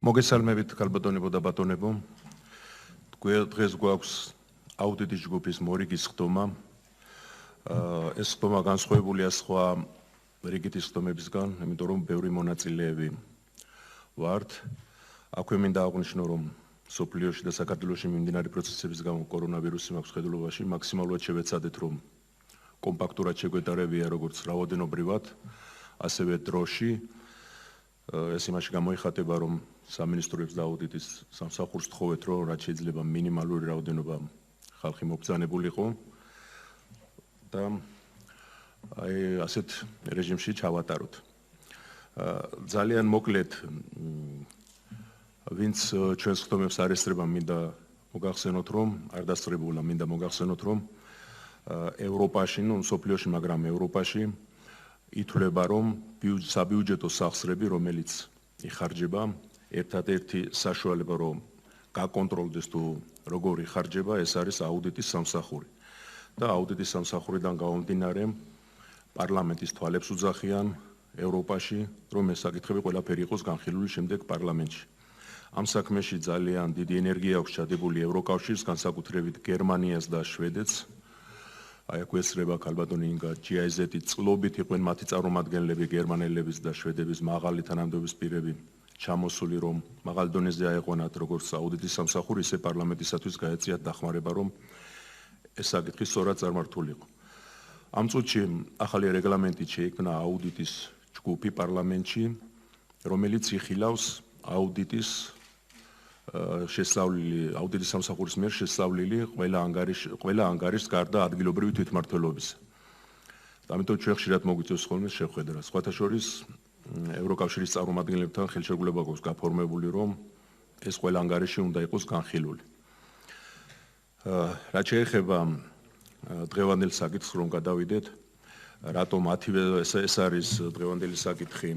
მოგესალმებით ქალბატონებო და ბატონებო. დღეს გვაქვს აუდიტის ჯგუფის მორიგის ხდომა. ეს ხდომა განსხვავებულია სხვა რიგითის ხდომებისგან, იმიტომ რომ ბევრი მონაწილეები ვართ. აქვე მინდა აღვნიშნო, რომ სოფლიოში და საქართველოში მიმდინარე პროცესების გამო კორონავირუსი მაქვს ხედულობაში, მაქსიმალურად შევეცადეთ, რომ კომპაქტურად შეგვეტარებია როგორც რაოდენობრივად, ასევე დროში. ეს იმაში გამოიხატება, რომ სამინისტროებს და აუდიტის სამსახურს თხოვეთ, რომ რაც შეიძლება მინიმალური რაოდენობა ხალხი მობრძანებულიყო და ასეთ რეჟიმში ჩავატაროთ. ძალიან მოკლედ, ვინც ჩვენს ხდომებს არ ესწრება, მინდა მოგახსენოთ, რომ არ დასწრებულა, მინდა მოგახსენოთ, რომ ევროპაში, მსოფლიოში, მაგრამ ევროპაში ითვლება, რომ საბიუჯეტო სახსრები, რომელიც იხარჯება, ერთადერთი საშუალება, რომ გაკონტროლდეს თუ როგორ იხარჯება, ეს არის აუდიტის სამსახური. და აუდიტის სამსახურიდან გამომდინარე, პარლამენტის თვალებს უძახიან ევროპაში, რომ ეს საკითხები ყველაფერი იყოს განხილული შემდეგ პარლამენტში. ამ საქმეში ძალიან დიდი ენერგია აქვს ჩადებული ევროკავშირს, განსაკუთრებით გერმანიას და შვედეთს. აი აქ ესწრება ქალბატონი ინგა GIZ-ი წლობით იყვნენ მათი წარმომადგენლები გერმანელების და შვედების მაღალი თანამდებობის პირები ჩამოსული, რომ მაღალ დონეზე აეყვანათ როგორც აუდიტის სამსახური, ისე პარლამენტისათვის გაეწიათ დახმარება, რომ ეს საკითხი სწორად წარმართულიყო. ამ წუთში ახალი რეგლამენტით შეიქმნა აუდიტის ჯგუფი პარლამენტში, რომელიც იხილავს აუდიტის აუდიტის სამსახურის მიერ შესწავლილი ყველა ანგარიშს გარდა ადგილობრივი თვითმმართველობისა. ამიტომ ჩვენ ხშირად მოგვიწევს ხოლმე შეხვედრა. სხვათა შორის ევროკავშირის წარმომადგენლებთან ხელშეკრულება გვაქვს გაფორმებული, რომ ეს ყველა ანგარიში უნდა იყოს განხილული. რაც შეეხება დღევანდელ საკითხს, რომ გადავიდეთ, რატომ ეს არის დღევანდელი საკითხი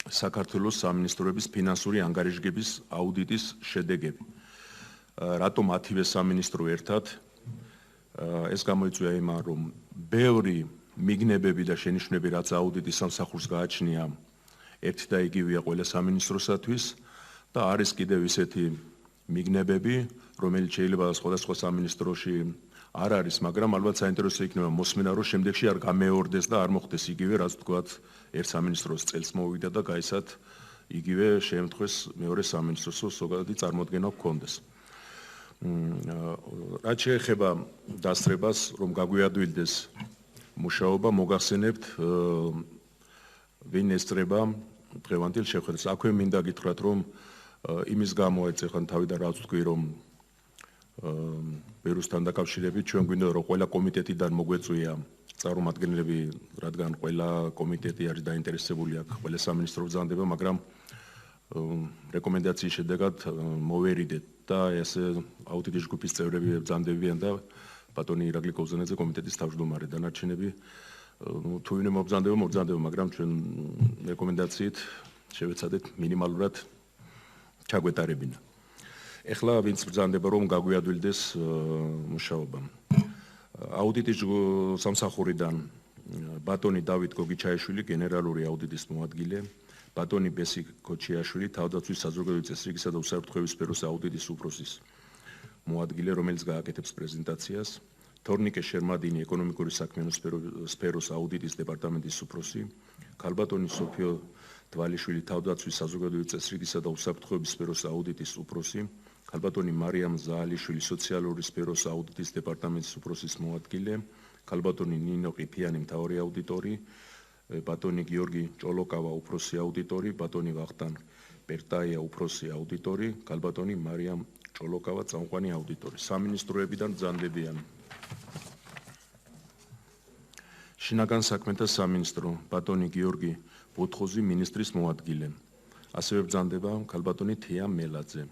საქართველოს სამინისტროების ფინანსური ანგარიშგების აუდიტის შედეგები. რატომ 10-ვე სამინისტრო ერთად? ეს გამოიწვია იმან, რომ ბევრი მიგნებები და შენიშვნები, რაც აუდიტის სამსახურს გააჩნია, ერთი და იგივეა ყველა სამინისტროსათვის და არის კიდევ ისეთი მიგნებები, რომელიც შეიძლება სხვადასხვა სამინისტროში არ არის, მაგრამ ალბათ საინტერესო იქნება მოსმენა, რომ შემდეგში არ გამეორდეს და არ მოხდეს იგივე, რაც თქვათ ერთ სამინისტროს წელს მოვიდა და გაისად იგივე შეემთხვეს მეორე სამინისტროს ზოგადი წარმოდგენა გქონდეს. რაც შეეხება დასწრებას, რომ გაგვიადვილდეს მუშაობა, მოგახსენებთ, ვინ ესწრება დღევანდელ შეხვედრას. აქვე მინდა გითხრათ, რომ იმის გამო ეხლა თავიდან რაც თქვი, რომ ვირუსთან დაკავშირებით ჩვენ გვინდა, რომ ყველა კომიტეტიდან მოგვეწვია წარმომადგენლები, რადგან ყველა კომიტეტი არის დაინტერესებული აქ ყველა სამინისტრო ბრძანდება, მაგრამ რეკომენდაციის შედეგად მოვერიდეთ და ესე აუდიტის ჯგუფის წევრები ბრძანდებიან და ბატონი ირაკლი კოზანიძე კომიტეტის თავმჯდომარე, დანარჩენები თუ ვინმე მობრძანდება, მაგრამ ჩვენ რეკომენდაციით შევეცადეთ მინიმალურად ჩაგვეტარებინა. ეხლა ვინც ბრძანდება, რომ გაგვიადვილდეს მუშაობა. აუდიტის სამსახურიდან ბატონი დავით გოგიჩაიშვილი, გენერალური აუდიტის მოადგილე, ბატონი ბესი ქოჩიაშვილი, თავდაცვის საზოგადოებრივი წესრიგისა და უსაფრთხოების სფეროს აუდიტის უფროსის მოადგილე, რომელიც გააკეთებს პრეზენტაციას, თორნიკე შერმადინი, ეკონომიკური საქმიანობის სფეროს აუდიტის დეპარტამენტის უფროსი, ქალბატონი სოფიო თვალიშვილი, თავდაცვის საზოგადოებრივი წესრიგისა და უსაფრთხოების სფეროს აუდიტის უფროსი, ქალბატონი მარიამ ზაალიშვილი, სოციალური სფეროს აუდიტის დეპარტამენტის უფროსის მოადგილე, ქალბატონი ნინო ყიფიანი, მთავარი აუდიტორი, ბატონი გიორგი ჭოლოკავა, უფროსი აუდიტორი, ბატონი ვახტანგ პერტაია, უფროსი აუდიტორი, ქალბატონი მარიამ ჭოლოკავა, წამყვანი აუდიტორი. სამინისტროებიდან ბრძანდებიან შინაგან საქმეთა სამინისტრო, ბატონი გიორგი ბოთხოზი, მინისტრის მოადგილე. ასევე ბრძანდება ქალბატონი თია მელაძე.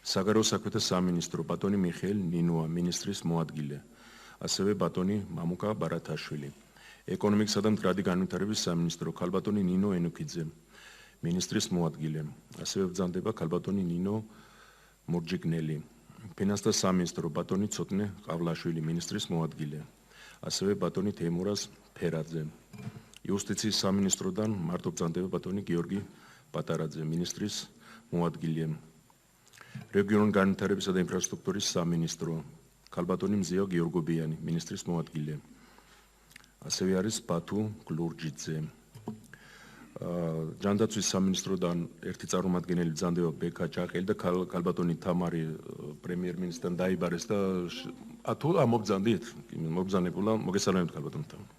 საგარეო საქმეთა სამინისტრო, ბატონი მიხეილ ნინოა, მინისტრის მოადგილე. ასევე ბატონი მამუკა ბარათაშვილი. ეკონომიკისა და მდგრადი განვითარების სამინისტრო, ქალბატონი ნინო ენუქიძე, მინისტრის მოადგილე. ასევე ბრძანდება ქალბატონი ნინო მორჯიგნელი. ფინანსთა სამინისტრო, ბატონი ცოტნე ყავლაშვილი, მინისტრის მოადგილე. ასევე ბატონი თემურაზ ფერაძე. იუსტიციის სამინისტროდან მარტო ბრძანდება ბატონი გიორგი პატარაძე, მინისტრის მოადგილე, რეგიონული განვითარებისა და ინფრასტრუქტურის სამინისტრო, ქალბატონი მზია გიორგობიანი, მინისტრის მოადგილე. ასევე არის ბათუ გლურჯიძე. ჯანდაცვის სამინისტროდან ერთი წარმომადგენელი ბრძანდება ბექა ჭაყელი და ქალბატონი თამარი პრემიერ-მინისტრთან დაიბარეს და თუ მობრძანდით, მობრძანებულა, მოგესალმებით ქალბატონი თამარი.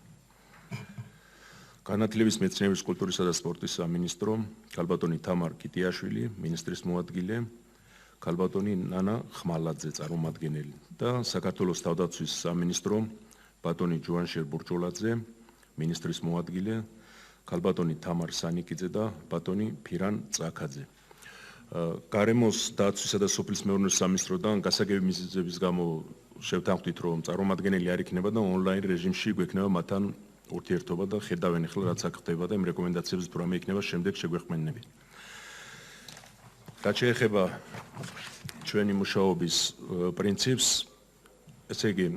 განათლების, მეცნიერების, კულტურისა და სპორტის სამინისტრო, ქალბატონი თამარ კიტიაშვილი, მინისტრის მოადგილე, ქალბატონი ნანა ხმალაძე წარმომადგენელი და საქართველოს თავდაცვის სამინისტრო, ბატონი ჯუანშერ ბურჭულაძე, მინისტრის მოადგილე, ქალბატონი თამარ სანიკიძე და ბატონი ფირან წაკაძე. გარემოს დაცვისა და სოფლის მეურნეობის სამინისტროდან გასაგები მიზეზების გამო შევთანხმდით, რომ წარმომადგენელი არ იქნება და ონლაინ რეჟიმში გვექნება მათთან ურთიერთობა და ხედავენ ახლა რაც აქ ხდება და იმ რეკომენდაციებს თუ რამე იქნება შემდეგ შეგვეხმენები. რაც შეეხება ჩვენი მუშაობის პრინციპს, ესე იგი,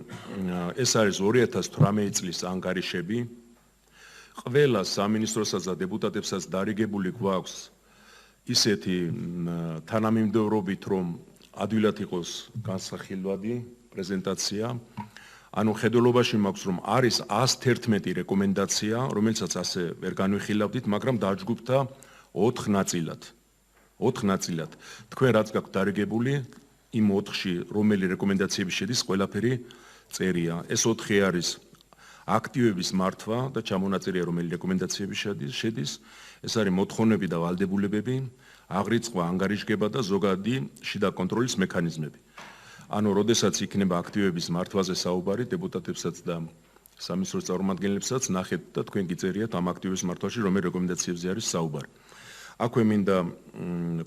ეს არის 2018 წლის ანგარიშები. ყველა სამინისტროსაც და დეპუტატებსაც დარიგებული გვაქვს ისეთი თანამიმდევრობით, რომ ადვილად იყოს განსახილვადი პრეზენტაცია. ანუ ხედველობაში მაქვს, რომ არის 111 რეკომენდაცია, რომელსაც ასე ვერ განვიხილავდით, მაგრამ დაჯგუფდა 4 ნაწილად. 4 ნაწილად. თქვენ რაც გაქვთ დარიგებული, იმ 4-ში რომელი რეკომენდაციები შედის, ყველაფერი წერია. ეს 4 არის აქტივების მართვა და ჩამონაწერია, რომელი რეკომენდაციები შედის. ეს არის მოთხოვნები და ვალდებულებები, აღრიცხვა-ანგარიშგება და ზოგადი შიდა კონტროლის მექანიზმები. ანუ, როდესაც იქნება აქტივების მართვაზე საუბარი, დეპუტატებსაც და სამინისტროს წარმომადგენლებსაც ნახეთ და თქვენ გიწერიათ ამ აქტივების მართვაში, რომელი რეკომენდაციებზე არის საუბარი. აქვე მინდა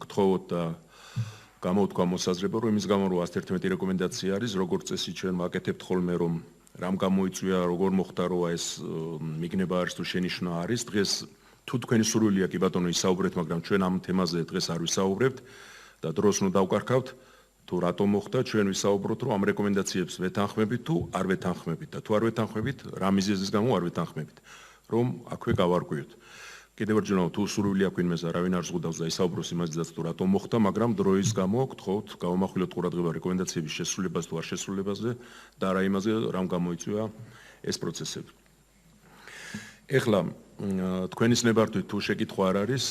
გთხოვოთ და გამოვთქვა მოსაზრება, რომ იმის გამო, რომ 111 რეკომენდაცია არის, როგორც წესი ჩვენ ვაკეთებთ ხოლმე, რომ რამ გამოიწვია, როგორ მოხდა, რომ ეს მიგნება არის თუ შენიშვნა არის. დღეს თუ თქვენი სურვილია, კი ბატონო, ისაუბრეთ, მაგრამ ჩვენ ამ თემაზე დღეს არ ვისაუბრებთ და დროს ნუ დავკარგავთ. თუ რატომ მოხდა, ჩვენ ვისაუბროთ, რომ ამ რეკომენდაციებს ვეთანხმებით თუ არ ვეთანხმებით და თუ არ ვეთანხმებით, რა მიზეზის გამო არ ვეთანხმებით, რომ აქვე გავარკვიოთ. კიდევ ერთხელ თუ სურვილი აქვს ვინმეს არავინ არ ზღუდავს და ისაუბროს იმაზეც თუ რატომ მოხდა, მაგრამ დროის გამო გთხოვთ გავამახვილოთ ყურადღება რეკომენდაციების შესრულებას თუ არ შესრულებაზე და რა იმაზე რამ გამოიწვია ეს პროცესები. ეხლა თქვენის ნებართვით თუ შეკითხვა არ არის,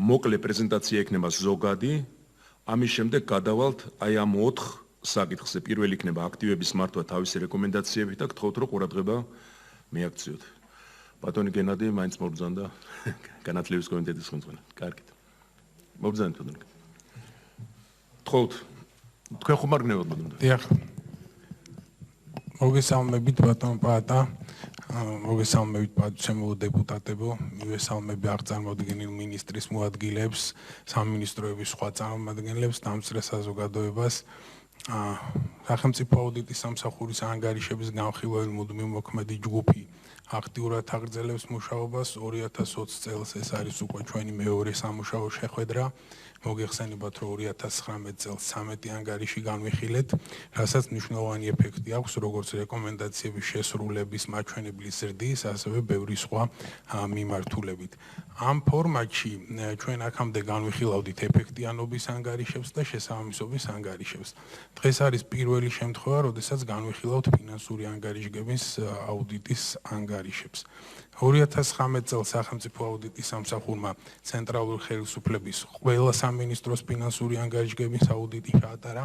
მოკლე პრეზენტაცია იქნება ზოგადი, ამის შემდეგ გადავალთ აი ამ 4 საკითხზე. პირველი იქნება აქტივების მართვა თავისი რეკომენდაციებით და გთხოვთ რომ ყურადღება მიაქციოთ. ბატონი გენადი მაინც მობრძანდა განათლების კომიტეტის ხელმძღვანელი. კარგით. მობრძანეთ ბატონო. გთხოვთ. თქვენ ხომ არ გნებავთ ბატონო? დიახ. მოგესალმებით ბატონო პაატა. მოგესალმებით პატუცემულო დეპუტატებო, მივესალმები აღწარმოდგენილ მინისტრის მოადგილებს, სამინისტროების სხვა წარმომადგენლებს, დამცრე საზოგადოებას. სახელმწიფო აუდიტის სამსახურის ანგარიშების განხილველი მუდმივი მოქმედი ჯგუფი აქტიურად აგრძელებს მუშაობას. 2020 წელს ეს არის უკვე ჩვენი მეორე სამუშაო შეხვედრა. მოგეხსენებათ, რომ 2019 წელს 13 ანგარიში განვიხილეთ, რასაც მნიშვნელოვანი ეფექტი აქვს როგორც რეკომენდაციების შესრულების მაჩვენებლის ზრდის, ასევე ბევრი სხვა მიმართულებით. ამ ფორმატში ჩვენ აქამდე განვიხილავდით ეფექტიანობის ანგარიშებს და შესაბამისობის ანგარიშებს. დღეს არის პირველი შემთხვევა, როდესაც განვიხილავთ ფინანსური ანგარიშგების აუდიტის ანგარიშებს. 2019 წელს სახელმწიფო აუდიტის სამსახურმა ცენტრალური ხელისუფლების ყველა სამინისტროს ფინანსური ანგარიშგების აუდიტი ჩაატარა.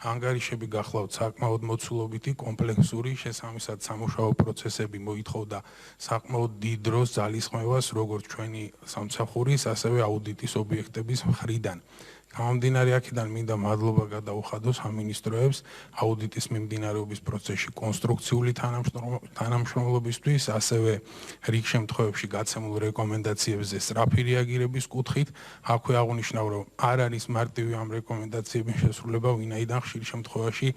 ანგარიშები გახლავთ საკმაოდ მოცულობითი, კომპლექსური, შესაბამისად სამუშაო პროცესები მოითხოვდა საკმაოდ დიდ დროს ძალისხმევას როგორც ჩვენი სამსახურის, ასევე აუდიტის ობიექტების მხრიდან. გამომდინარე აქედან მინდა მადლობა გადაუხადო სამინისტროებს აუდიტის მიმდინარეობის პროცესში კონსტრუქციული თანამშრომლობისთვის, ასევე რიგ შემთხვევებში გაცემულ რეკომენდაციებზე სწრაფი რეაგირების კუთხით. აქვე აღნიშნავ, რომ არ არის მარტივი ამ რეკომენდაციების შესრულება, ვინაიდან ხშირ შემთხვევაში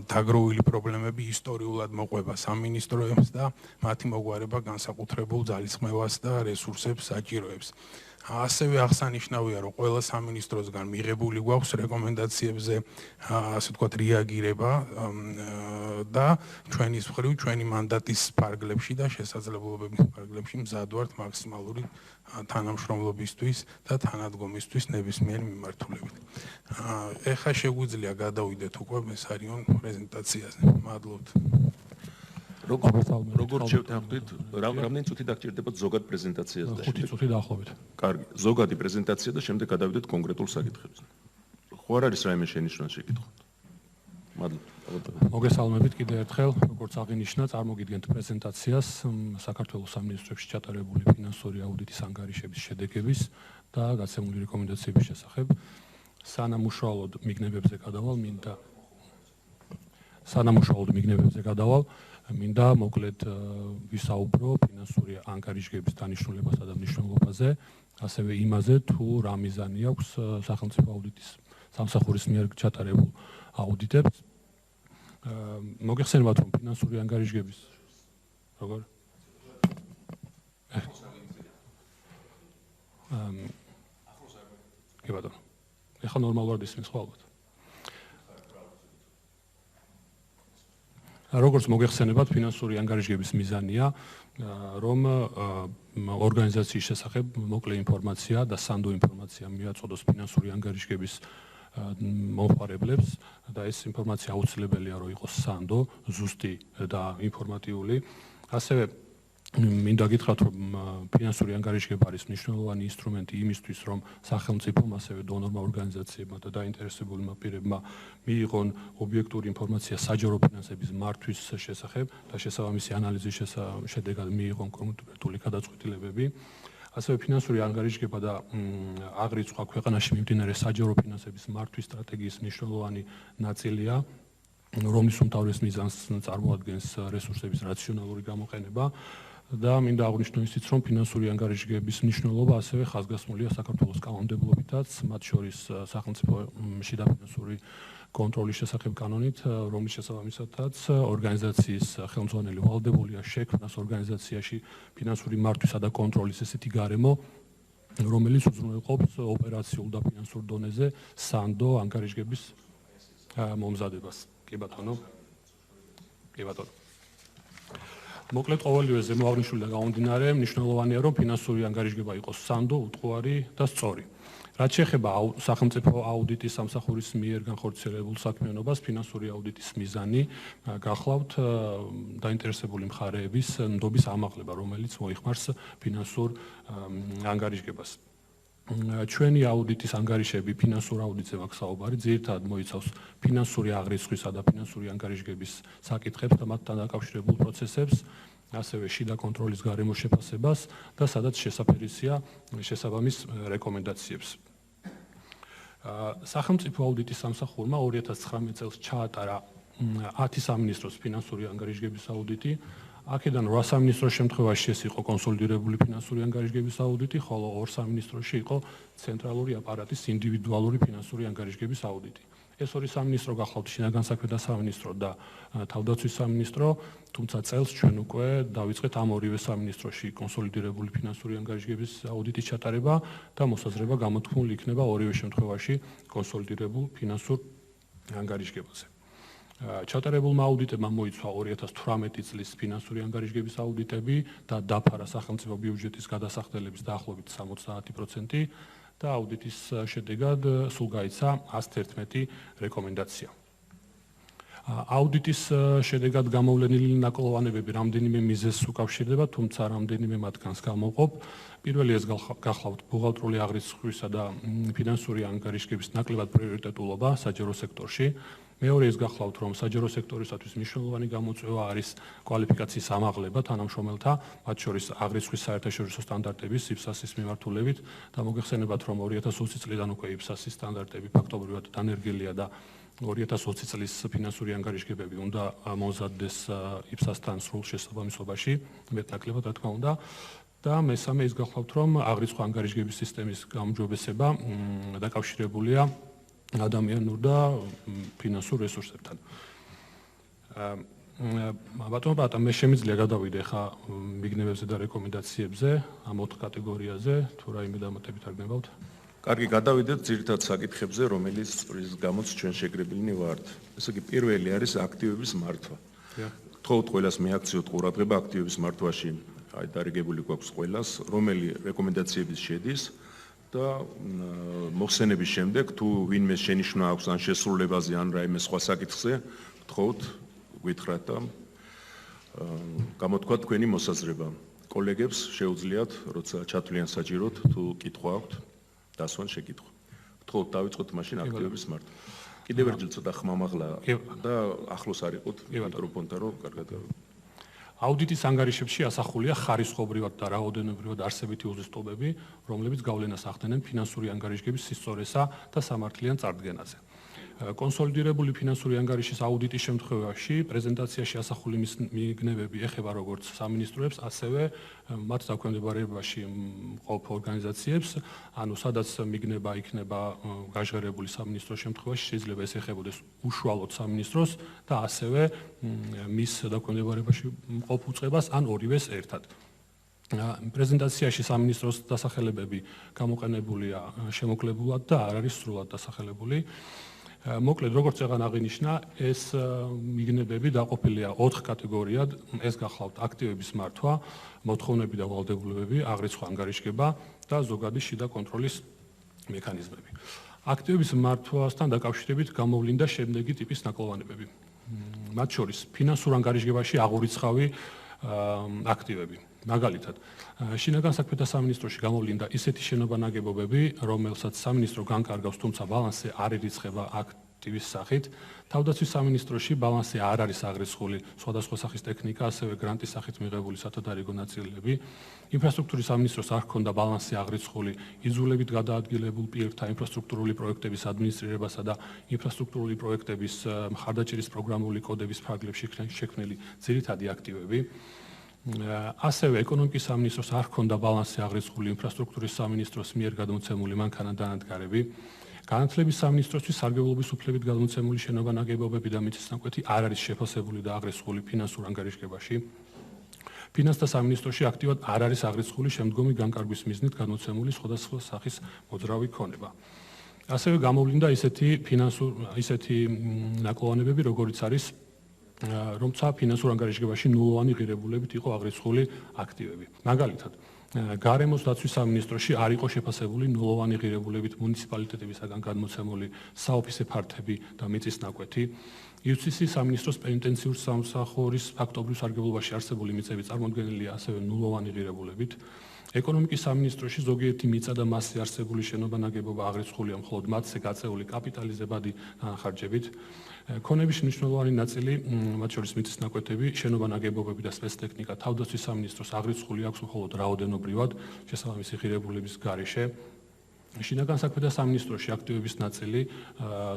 დაგროვილი პრობლემები ისტორიულად მოყვება სამინისტროებს და მათი მოგვარება განსაკუთრებულ ძალისხმევას და რესურსებს საჭიროებს. ასევე აღსანიშნავია, რომ ყველა სამინისტროსგან მიღებული გვაქვს რეკომენდაციებზე, ასე ვთქვათ, რეაგირება და ჩვენის მხრივ ჩვენი მანდატის ფარგლებში და შესაძლებლობების ფარგლებში მზად ვართ მაქსიმალური თანამშრომლობისთვის და თანადგომისთვის ნებისმიერ მიმართულებით. ეხლა შეგვიძლია გადავიდეთ უკვე მესარიონ პრეზენტაციაზე. მადლობთ. როგორ შევთანხმდით, რამდენი წუთი დაგჭირდებათ ზოგად პრეზენტაციაზე და 5 წუთი დაახლოებით. კარგი, ზოგადი პრეზენტაცია და შემდეგ გადავიდეთ კონკრეტულ საკითხებზე. ხო არ არის რაიმე შენიშვნა შეკითხვა? მადლობა. მოგესალმებით კიდევ ერთხელ, როგორც აღინიშნა, წარმოგიდგენთ პრეზენტაციას საქართველოს სამინისტროში ჩატარებული ფინანსური აუდიტის ანგარიშების შედეგების და გაცემული რეკომენდაციების შესახებ. სანამ უშუალოდ მიგნებებზე გადავალ, მინდა მოკლედ ვისაუბრო ფინანსური ანგარიშგების დანიშნულებასა და მნიშვნელობაზე, ასევე იმაზე, თუ რა მიზანი აქვს სახელმწიფო აუდიტის სამსახურის მიერ ჩატარებულ აუდიტებს. მოგეხსენებათ, რომ ფინანსური ანგარიშგების როგორ? კი ბატონო. ეხლა ნორმალურად ისმის ხო ალბათ? როგორც მოგეხსენებათ, ფინანსური ანგარიშგების მიზანია, რომ ორგანიზაციის შესახებ მოკლე ინფორმაცია და სანდო ინფორმაცია მიაწოდოს ფინანსური ანგარიშგების მომხმარებლებს და ეს ინფორმაცია აუცილებელია, რომ იყოს სანდო, ზუსტი და ინფორმატიული. ასევე მინდა გითხრათ, რომ ფინანსური ანგარიშგება არის მნიშვნელოვანი ინსტრუმენტი იმისთვის, რომ სახელმწიფომ, ასევე დონორმა ორგანიზაციებმა და დაინტერესებულმა პირებმა მიიღონ ობიექტური ინფორმაცია საჯარო ფინანსების მართვის შესახებ და შესაბამისი ანალიზის შედეგად მიიღონ კონკრეტული გადაწყვეტილებები. ასევე ფინანსური ანგარიშგება და აღრიცხვა ქვეყანაში მიმდინარე საჯარო ფინანსების მართვის სტრატეგიის მნიშვნელოვანი ნაწილია, რომლის უმთავრეს მიზანს წარმოადგენს რესურსების რაციონალური გამოყენება. და მინდა აღვნიშნო ისიც, რომ ფინანსური ანგარიშგების მნიშვნელობა ასევე ხაზგასმულია საქართველოს კანონმდებლობითაც, მათ შორის სახელმწიფო შიდა ფინანსური კონტროლის შესახებ კანონით, რომლის შესაბამისათაც ორგანიზაციის ხელმძღვანელი ვალდებულია შექმნას ორგანიზაციაში ფინანსური მართვისა და კონტროლის ესეთი გარემო, რომელიც უზრუნველყოფს ოპერაციულ და ფინანსურ დონეზე სანდო ანგარიშგების მომზადებას. კი ბატონო. კი ბატონო. მოკლედ ყოველივე ზემო აღნიშნული და გამომდინარე, მნიშვნელოვანია, რომ ფინანსური ანგარიშგება იყოს სანდო, უტყუარი და სწორი. რაც შეეხება სახელმწიფო აუდიტის სამსახურის მიერ განხორციელებულ საქმიანობას, ფინანსური აუდიტის მიზანი გახლავთ დაინტერესებული მხარეების ნდობის ამაღლება, რომელიც მოიხმარს ფინანსურ ანგარიშგებას. ჩვენი აუდიტის ანგარიშები ფინანსურ აუდიტზე მაქვს საუბარი, ძირითადად მოიცავს ფინანსური აღრიცხვისა და ფინანსური ანგარიშგების საკითხებს და მათთან დაკავშირებულ პროცესებს, ასევე შიდა კონტროლის გარემოს შეფასებას და სადაც შესაფერისია შესაბამის რეკომენდაციებს. სახელმწიფო აუდიტის სამსახურმა 2019 წელს ჩაატარა 10 სამინისტროს ფინანსური ანგარიშგების აუდიტი. აქედან 8 სამინისტროს შემთხვევაში ეს იყო კონსოლიდირებული ფინანსური ანგარიშგების აუდიტი, ხოლო 2 სამინისტროში იყო ცენტრალური აპარატის ინდივიდუალური ფინანსური ანგარიშგების აუდიტი. ეს ორი სამინისტრო გახლავთ შინაგან საქმეთა სამინისტრო და თავდაცვის სამინისტრო, თუმცა წელს ჩვენ უკვე დავიწყეთ ამ ორივე სამინისტროში კონსოლიდირებული ფინანსური ანგარიშგების აუდიტის ჩატარება და მოსაზრება გამოთქმული იქნება ორივე შემთხვევაში კონსოლიდირებულ ფინანსურ ანგარიშგებაზე. ჩატარებულმა აუდიტებმა მოიცვა 2018 წლის ფინანსური ანგარიშგების აუდიტები და დაფარა სახელმწიფო ბიუჯეტის გადასახდელების დაახლოებით 70% და აუდიტის შედეგად სულ გაიცა 111 რეკომენდაცია. აუდიტის შედეგად გამოვლენილი ნაკლოვანებები რამდენიმე მიზეზს უკავშირდება, თუმცა რამდენიმე მათგანს გამოვყოფ. პირველი ეს გახლავთ ბუღალტრული აღრიცხვისა და ფინანსური ანგარიშგების ნაკლებად პრიორიტეტულობა საჯარო სექტორში. მეორე ის გახლავთ, რომ საჯარო სექტორისათვის მნიშვნელოვანი გამოწვევა არის კვალიფიკაციის ამაღლება თანამშრომელთა, მათ შორის აღრიცხვის საერთაშორისო სტანდარტების IPSAS-ის მიმართულებით და მოგეხსენებათ, რომ 2020 წლიდან უკვე IPSAS-ის სტანდარტები ფაქტობრივად დანერგილია და 2020 წლის ფინანსური ანგარიშგებები უნდა მომზადდეს IPSAS-თან სრულ შესაბამისობაში, მეტნაკლებად რა თქმა უნდა. და მესამე ის გახლავთ, რომ აღრიცხვა ანგარიშგების სისტემის გაუმჯობესება დაკავშირებულია ადამიანურ და ფინანსურ რესურსებთან. ბატონო პატა, მე შემიძლია გადავიდე ხა მიგნებებზე და რეკომენდაციებზე, ამ 4 კატეგორიაზე, თუ რაიმე დამატებით არ გნებავთ? კარგი, გადავიდეთ ძირითად საკითხებზე, რომელიც გამოც ჩვენ შეგრებილნი ვართ. ესე იგი, პირველი არის აქტივების მართვა. გთხოვთ ყველას მიაქციოთ ყურადღება აქტივების მართვაში, აი დარიგებული გვაქვს ყველას, რომელი რეკომენდაციების შედის და მოხსენების შემდეგ თუ ვინმე შენიშვნა აქვს ან შესრულებაზე ან რაიმე სხვა საკითხზე, გთხოვთ გითხრათ და გამოთქვათ თქვენი მოსაზრება. კოლეგებს შეუძლიათ, როცა ჩათვლიან საჭიროდ, თუ კითხვა აქვთ, დასვან შეკითხვა. გთხოვთ დავიწყოთ მაშინ აქტივების მართვა. კიდევ ერთხელ ცოტა ხმამაღლა და ახლოს არ იყოთ მიკროფონთან, რომ კარგად გავიგოთ. აუდიტის ანგარიშებში ასახულია ხარისხობრივად და რაოდენობრივად არსებითი უზუსტობები, რომლებიც გავლენას ახდენენ ფინანსური ანგარიშგების სისწორესა და სამართლიან წარდგენაზე. კონსოლიდირებული ფინანსური ანგარიშის აუდიტის შემთხვევაში პრეზენტაციაში ასახული მიგნებები ეხება როგორც სამინისტროებს, ასევე მათ დაქვემდებარებაში მყოფ ორგანიზაციებს, ანუ სადაც მიგნება იქნება გაჟღერებული სამინისტროს შემთხვევაში, შეიძლება ეს ეხებოდეს უშუალოდ სამინისტროს და ასევე მის დაქვემდებარებაში მყოფ უწყებას ან ორივეს ერთად. პრეზენტაციაში სამინისტროს დასახელებები გამოყენებულია შემოკლებულად და არ არის სრულად დასახელებული. მოკლედ, როგორც წეგან აღინიშნა, ეს მიგნებები დაყოფილია 4 კატეგორიად, ეს გახლავთ აქტივების მართვა, მოთხოვნები და ვალდებულებები, აღრიცხვა-ანგარიშგება და ზოგადი შიდა კონტროლის მექანიზმები. აქტივების მართვასთან დაკავშირებით გამოვლინდა შემდეგი ტიპის ნაკლოვანებები. მათ შორის ფინანსურ ანგარიშგებაში აღურიცხავი აქტივები. მაგალითად, შინაგან საქმეთა სამინისტროში გამოვლინდა ისეთი შენობა-ნაგებობები, რომელსაც სამინისტრო განკარგავს, თუმცა ბალანსზე არ ირიცხება აქტივის სახით. თავდაცვის სამინისტროში ბალანსზე არ არის აღრიცხული სხვადასხვა სახის ტექნიკა, ასევე გრანტის სახით მიღებული სათადარიგო ნაწილები. ინფრასტრუქტურის სამინისტროს არ ჰქონდა ბალანსზე აღრიცხული იძულებით გადაადგილებულ პირთა ინფრასტრუქტურული პროექტების ადმინისტრირებასა და ინფრასტრუქტურული პროექტების მხარდაჭერის პროგრამული კოდების ფარგლებში შექმნილი ძირითადი აქტივები. ასევე ეკონომიკის სამინისტროს არ ჰქონდა ბალანსზე აღრიცხული ინფრასტრუქტურის სამინისტროს მიერ გადმოცემული მანქანა დანადგარები. განათლების სამინისტროსთვის სარგებლობის უფლებით გადმოცემული შენობა-ნაგებობები და მიწისნაკვეთი არ არის შეფასებული და აღრიცხული ფინანსურ ანგარიშგებაში. ფინანსთა სამინისტროში აქტივად არ არის აღრიცხული შემდგომი განკარგვის მიზნით გადმოცემული სხვადასხვა სახის მოძრავი ქონება. ასევე გამოვლინდა ისეთი ნაკლოვანებები, როგორიც არის რომცა ფინანსურ ანგარიშგებაში ნულოვანი ღირებულებით იყო აღრიცხული აქტივები. მაგალითად, გარემოს დაცვის სამინისტროში არ იყო შეფასებული ნულოვანი ღირებულებით მუნიციპალიტეტებისაგან გადმოცემული საოფისე ფართები და მიწისნაკვეთი. იუსტიციის სამინისტროს პენიტენციურ სამსახურის ფაქტობრივ სარგებლობაში არსებული მიწები წარმოდგენილია ასევე ნულოვანი ღირებულებით. ეკონომიკის სამინისტროში ზოგიერთი მიწა და მასზე არსებული შენობა-ნაგებობა აღრიცხულია მხოლოდ მათზე გაწეული კაპიტალიზებადი განხარჯებით. ქონების მნიშვნელოვანი ნაწილი, მათ შორის მიწისნაკვეთები, შენობა-ნაგებობები და სპეცტექნიკა თავდაცვის სამინისტროს აღრიცხული აქვს მხოლოდ რაოდენობრივად შესაბამისი ღირებულების გარეშე. შინაგან საქმეთა სამინისტროში აქტივების ნაწილი,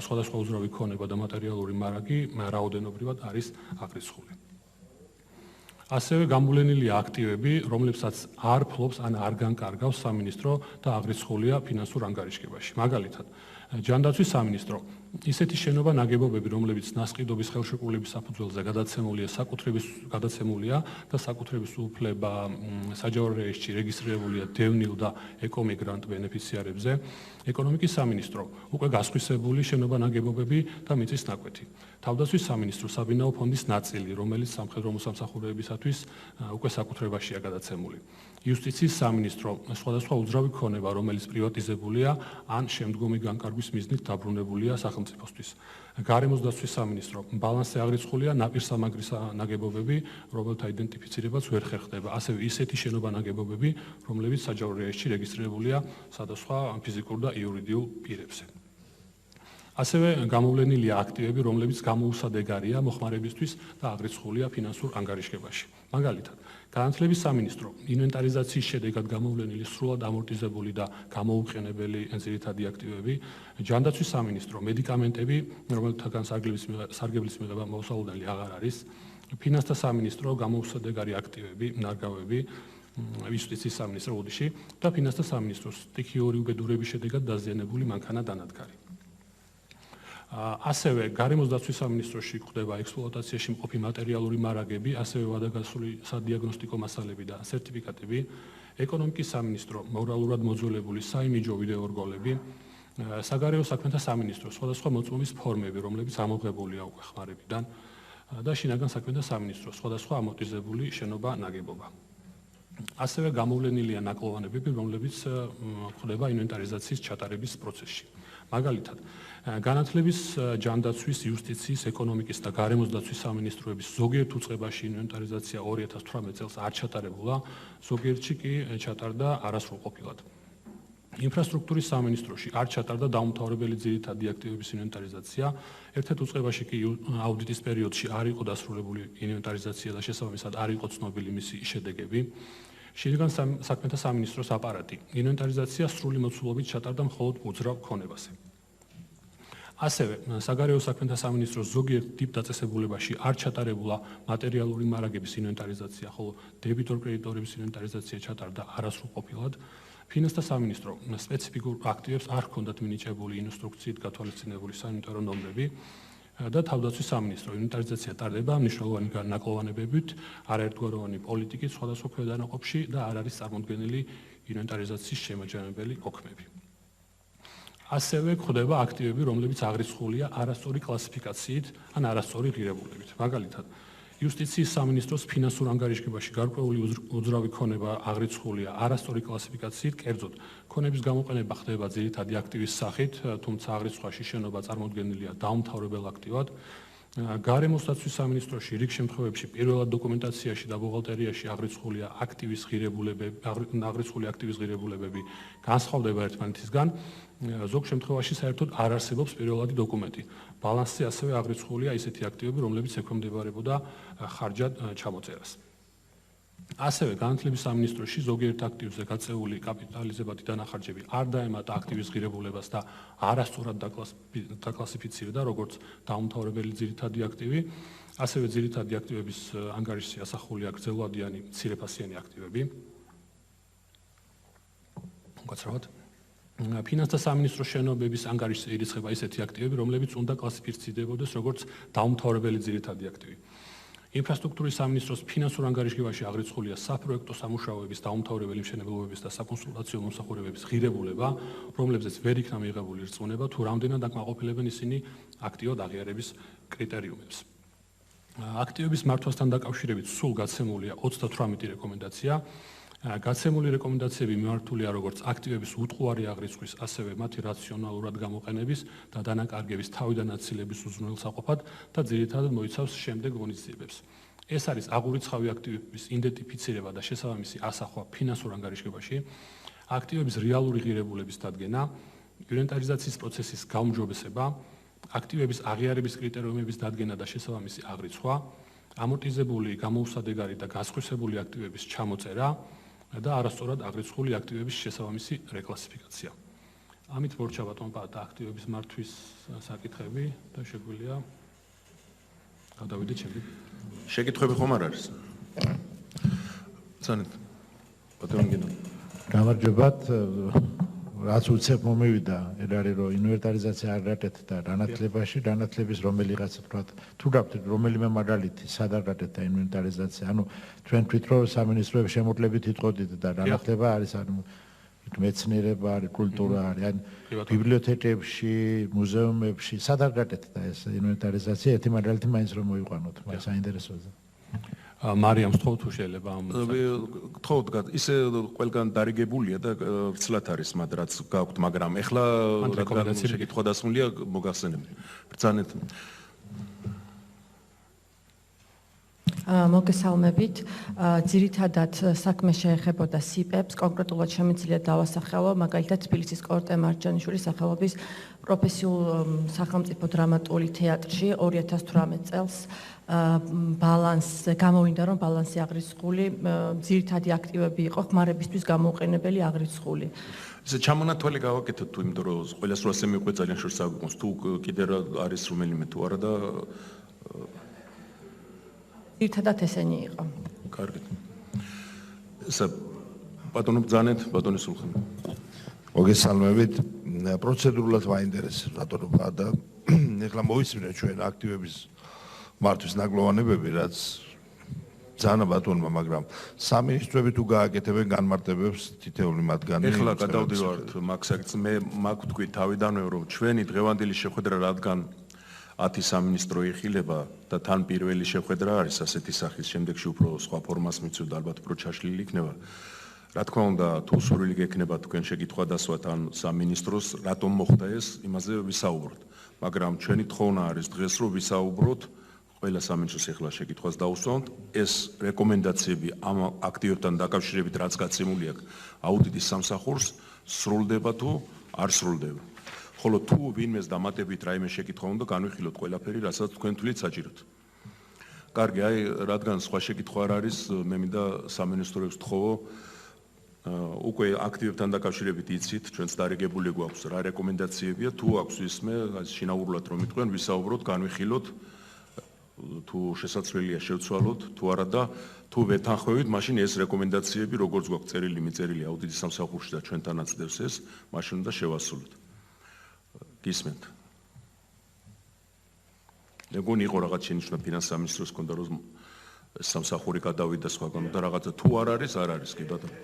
სხვადასხვა უძრავი ქონება და მატერიალური მარაგი რაოდენობრივად არის აღრიცხული. ასევე გამოვლენილია აქტივები, რომლებსაც არ ფლობს ან არ განკარგავს სამინისტრო და აღრიცხულია ფინანსურ ანგარიშგებაში. მაგალითად, ჯანდაცვის სამინისტრო ისეთი შენობა-ნაგებობები, რომლებიც ნასყიდობის ხელშეკრულების საფუძველზე გადაცემულია და საკუთრების უფლება საჯარო რეესტრში რეგისტრირებულია დევნილ და ეკომიგრანტ ბენეფიციარებზე, ეკონომიკის სამინისტრო უკვე გასხვისებული შენობა-ნაგებობები და მიწისნაკვეთი. თავდაცვის სამინისტრო საბინაო ფონდის ნაწილი, რომელიც სამხედრო მოსამსახურეებისათვის უკვე საკუთრებაშია გადაცემული. იუსტიციის სამინისტრო სხვადასხვა უძრავი ქონება, რომელიც პრივატიზებულია ან შემდგომი განკარგვის მიზნით დაბრუნებულია სახელმწიფოსთვის. გარემოს დაცვის სამინისტრო ბალანსზე აღრიცხულია ნაპირსამაგრის ნაგებობები, რომელთა იდენტიფიცირებაც ვერ ხერხდება. ასევე ისეთი შენობა-ნაგებობები, რომლებიც საჯარო რეესტრში რეგისტრირებულია სხვადასხვა ფიზიკურ და იურიდიულ პირებზე. ასევე გამოვლენილია აქტივები, რომლებიც გამოუსადეგარია მოხმარებისთვის და აღრიცხულია ფინანსურ ანგარიშგებაში. მაგალითად, განათლების სამინისტრო ინვენტარიზაციის შედეგად გამოვლენილი სრულად ამორტიზებული და გამოუყენებელი ძირითადი აქტივები, ჯანდაცვის სამინისტრო მედიკამენტები, რომელთაგან სარგებლის მიღება მოსალოდნელი აღარ არის, ფინანსთა სამინისტრო გამოუსადეგარი აქტივები, ნარგავები, იუსტიციის სამინისტრო უდიში და ფინანსთა სამინისტროს სტიქიური უბედურების შედეგად დაზიანებული მანქანა დანადგარი. ასევე გარემოს დაცვის სამინისტროში გვხვდება ექსპლუატაციაში მყოფი მატერიალური მარაგები, ასევე ვადაგასული სადიაგნოსტიკო მასალები და სერტიფიკატები, ეკონომიკის სამინისტრო, მორალურად მოძველებული საიმიჯო ვიდეორგოლები, საგარეო საქმეთა სამინისტრო, სხვადასხვა მოწმობის ფორმები, რომლებიც ამოღებულია უკვე ხმარებიდან და შინაგან საქმეთა სამინისტრო, სხვადასხვა ამორტიზებული შენობა ნაგებობა. ასევე გამოვლენილია ნაკლოვანებები, რომლებიც გვხვდება ინვენტარიზაციის ჩატარების პროცესში. მაგალითად, განათლების, ჯანდაცვის, იუსტიციის, ეკონომიკის და გარემოს დაცვის სამინისტროების ზოგიერთ უწყებაში ინვენტარიზაცია 2018 წელს არ ჩატარებულა, ზოგიერთში კი ჩატარდა არასრულყოფილად. ინფრასტრუქტურის სამინისტროში არ ჩატარდა დაუმთავრებელი ძირითადი აქტივების ინვენტარიზაცია, ერთ-ერთ უწყებაში კი აუდიტის პერიოდში არ იყო დასრულებული ინვენტარიზაცია და შესაბამისად არ იყო ცნობილი მისი შედეგები. შინაგან საქმეთა სამინისტროს აპარატი ინვენტარიზაცია სრული მოცულობით ჩატარდა მხოლოდ უძრავ ქონებაზე. ასევე საგარეო საქმეთა სამინისტროს ზოგიერთ ტიპ დაწესებულებაში არ ჩატარებულა მატერიალური მარაგების ინვენტარიზაცია, ხოლო დებიტორ-კრედიტორების ინვენტარიზაცია ჩატარდა არასრულყოფილად. ფინანსთა სამინისტრო სპეციფიკურ აქტივებს არ ჰქონდათ მინიჭებული ინსტრუქციით გათვალისწინებული სანიტარო ნორმები და თავდაცვის სამინისტრო ინვენტარიზაცია ტარდება მნიშვნელოვანი ნაკლოვანებებით, არაერთგვაროვანი პოლიტიკით სხვადასხვა ქვედანაყოფში და არ არის წარმოდგენილი ინვენტარიზაციის შემაჯამებელი ოქმები. ასევე გვხვდება აქტივები, რომლებიც აღრიცხულია არასწორი კლასიფიკაციით ან არასწორი ღირებულებით. მაგალითად, იუსტიციის სამინისტროს ფინანსურ ანგარიშგებაში გარკვეული უძრავი ქონება აღრიცხულია არასწორი კლასიფიკაციით, კერძოდ, ქონების გამოყენება ხდება ძირითადი აქტივის სახით, თუმცა აღრიცხვაში შენობა წარმოდგენილია დაუმთავრებელ აქტივად. გარემოს დაცვის სამინისტროში რიგ შემთხვევებში პირველად დოკუმენტაციაში და ბუღალტერიაში აღრიცხული აქტივის ღირებულებები განსხვავდება ერთმანეთისგან. ზოგ შემთხვევაში საერთოდ არ არსებობს პირველადი დოკუმენტი. ბალანსზე ასევე აღრიცხულია ისეთი აქტივები, რომლებიც ექვემდებარებოდა ხარჯად ჩამოწერას. ასევე განათლების სამინისტროში ზოგიერთ აქტივზე გაწეული კაპიტალიზებადი დანახარჯები არ დაემატა აქტივის ღირებულებას და არასწორად დაკლასიფიცირდა როგორც დაუმთავრებელი ძირითადი აქტივი, ასევე ძირითადი აქტივების ანგარიშზე ასახულია გრძელვადიანი მცირეფასიანი აქტივები. უკაცრავად ფინანსთა სამინისტროს შენობების ანგარიშზე ირიცხება ისეთი აქტივები, რომლებიც უნდა კლასიფიცირდებოდეს როგორც დაუმთავრებელი ძირითადი აქტივი. ინფრასტრუქტურის სამინისტროს ფინანსურ ანგარიშგებაში აღრიცხულია საფროექტო სამუშაოების დაუმთავრებელი მშენებლობების და საკონსულტაციო მომსახურებების ღირებულება, რომლებზეც ვერ იქნა მიღებული რწმუნება, თუ რამდენად აკმაყოფილებენ ისინი აქტივად აღიარების კრიტერიუმებს. აქტივების მართვასთან დაკავშირებით სულ გაცემულია 38 რეკომენდაცია. გაცემული რეკომენდაციები მიმართულია როგორც აქტივების უტყუარი აღრიცხვის, ასევე მათი რაციონალურად გამოყენების და დანაკარგების თავიდან აცილების უზრუნველსაყოფად და ძირითადად მოიცავს შემდეგ ღონისძიებებს. ეს არის აღურიცხავი აქტივების იდენტიფიცირება და შესაბამისი ასახვა ფინანსურ ანგარიშგებაში, აქტივების რეალური ღირებულების დადგენა, ინვენტარიზაციის პროცესის გაუმჯობესება, აქტივების აღიარების კრიტერიუმების დადგენა და შესაბამისი აღრიცხვა, ამორტიზებული, გამოუსადეგარი და გასხვისებული აქტივების ჩამოწერა და არასწორად აღრიცხული აქტივების შესაბამისი რეკლასიფიკაცია. ამით მორჩა ბატონ პატა აქტივების მართვის საკითხები და შეგვიძლია გადავიდეთ შემდეგ. შეკითხვები ხომ არ არის? ცანეთ. ბატონ გინო. გამარჯობათ. რაც უცებ მომივიდა, ეს არის რომ ინვენტარიზაცია არ გაკეთდა განათლებაში, განათლების რომელიღაც თქვა, თუ გაქვთ რომელიმე მაგალითი, სად არ გაკეთდა ინვენტარიზაცია, ანუ ჩვენ თვითონ სამინისტროების შემოკლებით იტყოდით და განათლება არის, ანუ მეცნიერება არის, კულტურა არის, ან ბიბლიოთეკებში, მუზეუმებში, სად არ გაკეთდა ეს ინვენტარიზაცია, ერთი მაგალითი მაინც რომ მოიყვანოთ, მაგ საინტერესოა. მარიამს თხოვ თუ შეიძლება ამ გთხოვთ, ისე ყველგან დარიგებულია და ვრცლად არის მათ რაც გაქვთ, მაგრამ ეხლა შეკითხვა დასმულია მოგახსენებთ. ბრძანეთ. მოგესალმებით. ძირითადად საქმე შეეხებოდა სიპებს, კონკრეტულად შემიძლია დავასახელო, მაგალითად თბილისის კორტე მარჯანიშვილის სახელობის პროფესიულ სახელმწიფო დრამატული თეატრში 2018 წელს ბალანსზე გამოვიდა, რომ ბალანსი აღრიცხული, ძირითადი აქტივები იყო ხმარებისთვის გამოუყენებელი აღრიცხული. ესე ჩამონათვალი გავაკეთოთ თუ იმიტომ რომ ყველას რო ასე მიყვე ძალიან შორს აგვიყვანს თუ კიდე არის რომელიმე თუ არა და ძირითადად ესენი იყო. კარგით. ესე ბატონო ბრძანეთ, ბატონო სულხან. მოგესალმებით. პროცედურულად მაინტერესებს ბატონო და ეხლა მოვისმინეთ ჩვენ აქტივების მართვის ნაკლოვანებები, რაც ძალიან ბატონმა, მაგრამ სამინისტროები თუ გააკეთებენ განმარტებებს თითეული მათგანი. ეხლა გადავდივართ მაგ საკითხს, მე მაგ ვთქვი თავიდანვე, რომ ჩვენი დღევანდელი შეხვედრა, რადგან 10 სამინისტრო იხილება და თან პირველი შეხვედრა არის ასეთი სახის, შემდეგში უფრო სხვა ფორმას მიცვით, ალბათ უფრო ჩაშლილი იქნება. რა თქმა უნდა, თუ სურვილი გექნება თქვენ შეკითხვა დასვათ ან სამინისტროს, რატომ მოხდა ეს, იმაზე ვისაუბროთ. მაგრამ ჩვენი თხოვნა არის დღეს, რომ ვისაუბროთ ყველა სამინისტროს ეხლა შეკითხვას დაუსვამთ, ეს რეკომენდაციები ამ აქტივებთან დაკავშირებით, რაც გაცემული აქვს აუდიტის სამსახურს, სრულდება თუ არ სრულდება. ხოლო თუ ვინმეს დამატებით რაიმე შეკითხვა უნდა, განვიხილოთ ყველაფერი, რასაც თქვენ თვლით საჭიროთ. კარგი, აი, რადგან სხვა შეკითხვა არ არის, მე მინდა სამინისტროებს ვთხოვო, უკვე აქტივებთან დაკავშირებით იცით, ჩვენც დარიგებული გვაქვს რა რეკომენდაციებია, თუ აქვს ისმე, შინაურულად რომ იტყვენ, ვისაუბროთ, განვიხილოთ, თუ შესაძლებელია შევცვალოთ, თუ არა და თუ ვეთანხმებით, მაშინ ეს რეკომენდაციები, როგორც გვაქვს წერილი, მიწერილი აუდიტის სამსახურში და ჩვენთანაც დევს ეს, მაშინ უნდა შევასრულოთ. გისმენთ. მეგონი იყო რაღაც შენიშვნა ფინანსის სამინისტროს კონდა რომ სამსახური გადავიდა სხვაგან და რაღაცა თუ არ არის, არ არის კი ბატონო.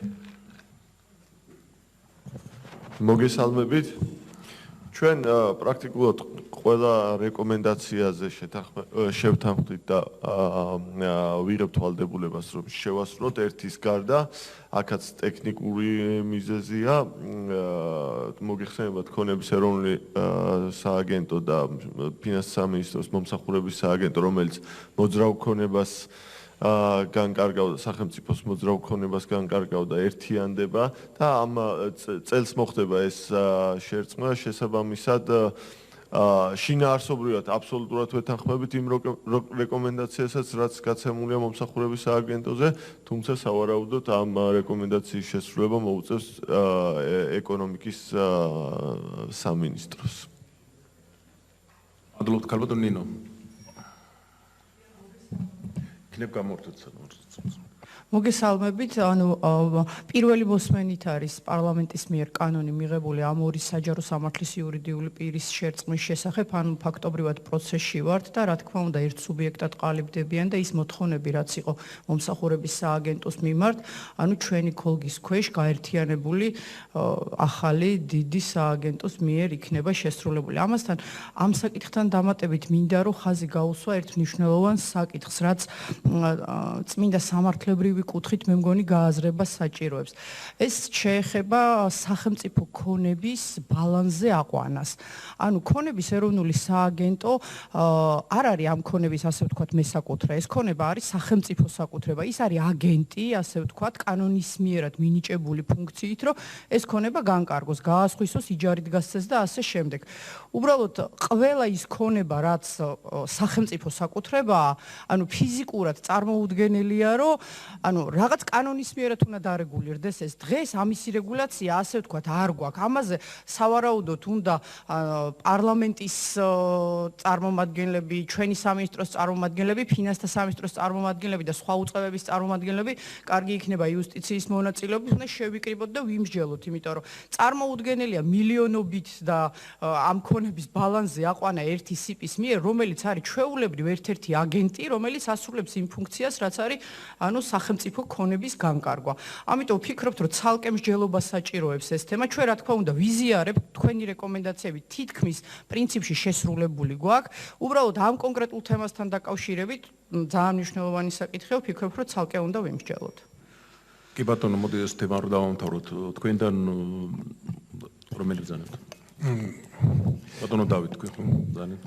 მოგესალმებით. ჩვენ პრაქტიკულად ყველა რეკომენდაციაზე შევთანხმდით და ვიღებთ ვალდებულებას რომ შევასრულოთ ერთის გარდა, აქაც ტექნიკური მიზეზია, მოგეხსენება ქონების ეროვნული სააგენტო და ფინანსის სამინისტროს მომსახურების სააგენტო, რომელიც მოძრავ ქონებას განკარგავდა, სახელმწიფოს მოძრავ ქონებას განკარგავდა ერთიანდება და ამ წელს მოხდება ეს შერწყმა, შესაბამისად შინაარსობრივად აბსოლუტურად ვეთანხმებით იმ რეკომენდაციასაც, რაც გაცემულია მომსახურების სააგენტოზე, თუმცა სავარაუდოდ ამ რეკომენდაციის შესრულება მოუწევს ეკონომიკის სამინისტროს. მადლობთ, ქალბატონ ნინო. იქნებ გამორთოთ მოგესალმებით, ანუ პირველი მოსმენით არის პარლამენტის მიერ კანონი მიღებული ამ ორი საჯარო სამართლის იურიდიული პირის შერწყმის შესახებ, ანუ ფაქტობრივად პროცესში ვართ და რა თქმა უნდა ერთ სუბიექტად ყალიბდებიან და ის მოთხოვნები, რაც იყო მომსახურების სააგენტოს მიმართ, ანუ ჩვენი ქოლგის ქვეშ გაერთიანებული ახალი დიდი სააგენტოს მიერ იქნება შესრულებული. ამასთან ამ საკითხთან დამატებით მინდა რომ ხაზი გაუსვა ერთ მნიშვნელოვან საკითხს, რაც წმინდა სამართლებრივი კუთხით მე მგონი გააზრებას საჭიროებს. ეს შეეხება სახელმწიფო ქონების ბალანსზე აყვანას. ანუ ქონების ეროვნული სააგენტო არ არის ამ ქონების ასე ვთქვათ მესაკუთრე. ეს ქონება არის სახელმწიფო საკუთრება. ის არის აგენტი, ასე ვთქვათ, კანონისმიერად მინიჭებული ფუნქციით, რომ ეს ქონება განკარგოს, გაასხვისოს, იჯარით გასცეს და ასე შემდეგ. უბრალოდ ყველა ის ქონება, რაც სახელმწიფო საკუთრებაა, ანუ ფიზიკურად წარმოუდგენელია, რომ ანუ რაღაც კანონისმიერად უნდა დარეგულირდეს ეს. დღეს ამისი რეგულაცია ასე ვთქვათ არ გვაქვს. ამაზე სავარაუდოდ უნდა პარლამენტის წარმომადგენლები, ჩვენი სამინისტროს წარმომადგენლები, ფინანსთა სამინისტროს წარმომადგენლები და სხვა უწყებების წარმომადგენლები, კარგი იქნება იუსტიციის მონაწილეობით, უნდა შევიკრიბოთ და ვიმსჯელოთ, იმიტომ რომ წარმოუდგენელია მილიონობით და ამ ქონების ბალანსზე აყვანა ერთი სიპის მიერ, რომელიც არის ჩვეულებრივ ერთ-ერთი აგენტი, რომელიც ასრულებს იმ ფუნქციას, რაც არის ანუ სახელმწიფო ქონების განკარგვა. ამიტომ ვფიქრობთ, რომ ცალკე მსჯელობას საჭიროებს ეს თემა. ჩვენ რა თქმა უნდა ვიზიარებთ თქვენი რეკომენდაციები თითქმის პრინციპში შესრულებული გვაქვს. უბრალოდ ამ კონკრეტულ თემასთან დაკავშირებით ძალიან მნიშვნელოვანი საკითხია, ვფიქრობ, რომ ცალკე უნდა ვიმსჯელოთ. კი ბატონო, მოდი ეს თემა რო დავამთავროთ. თქვენთან რომელი ბრძანებთ? ბატონო დავით, თქვენ ბრძანებთ?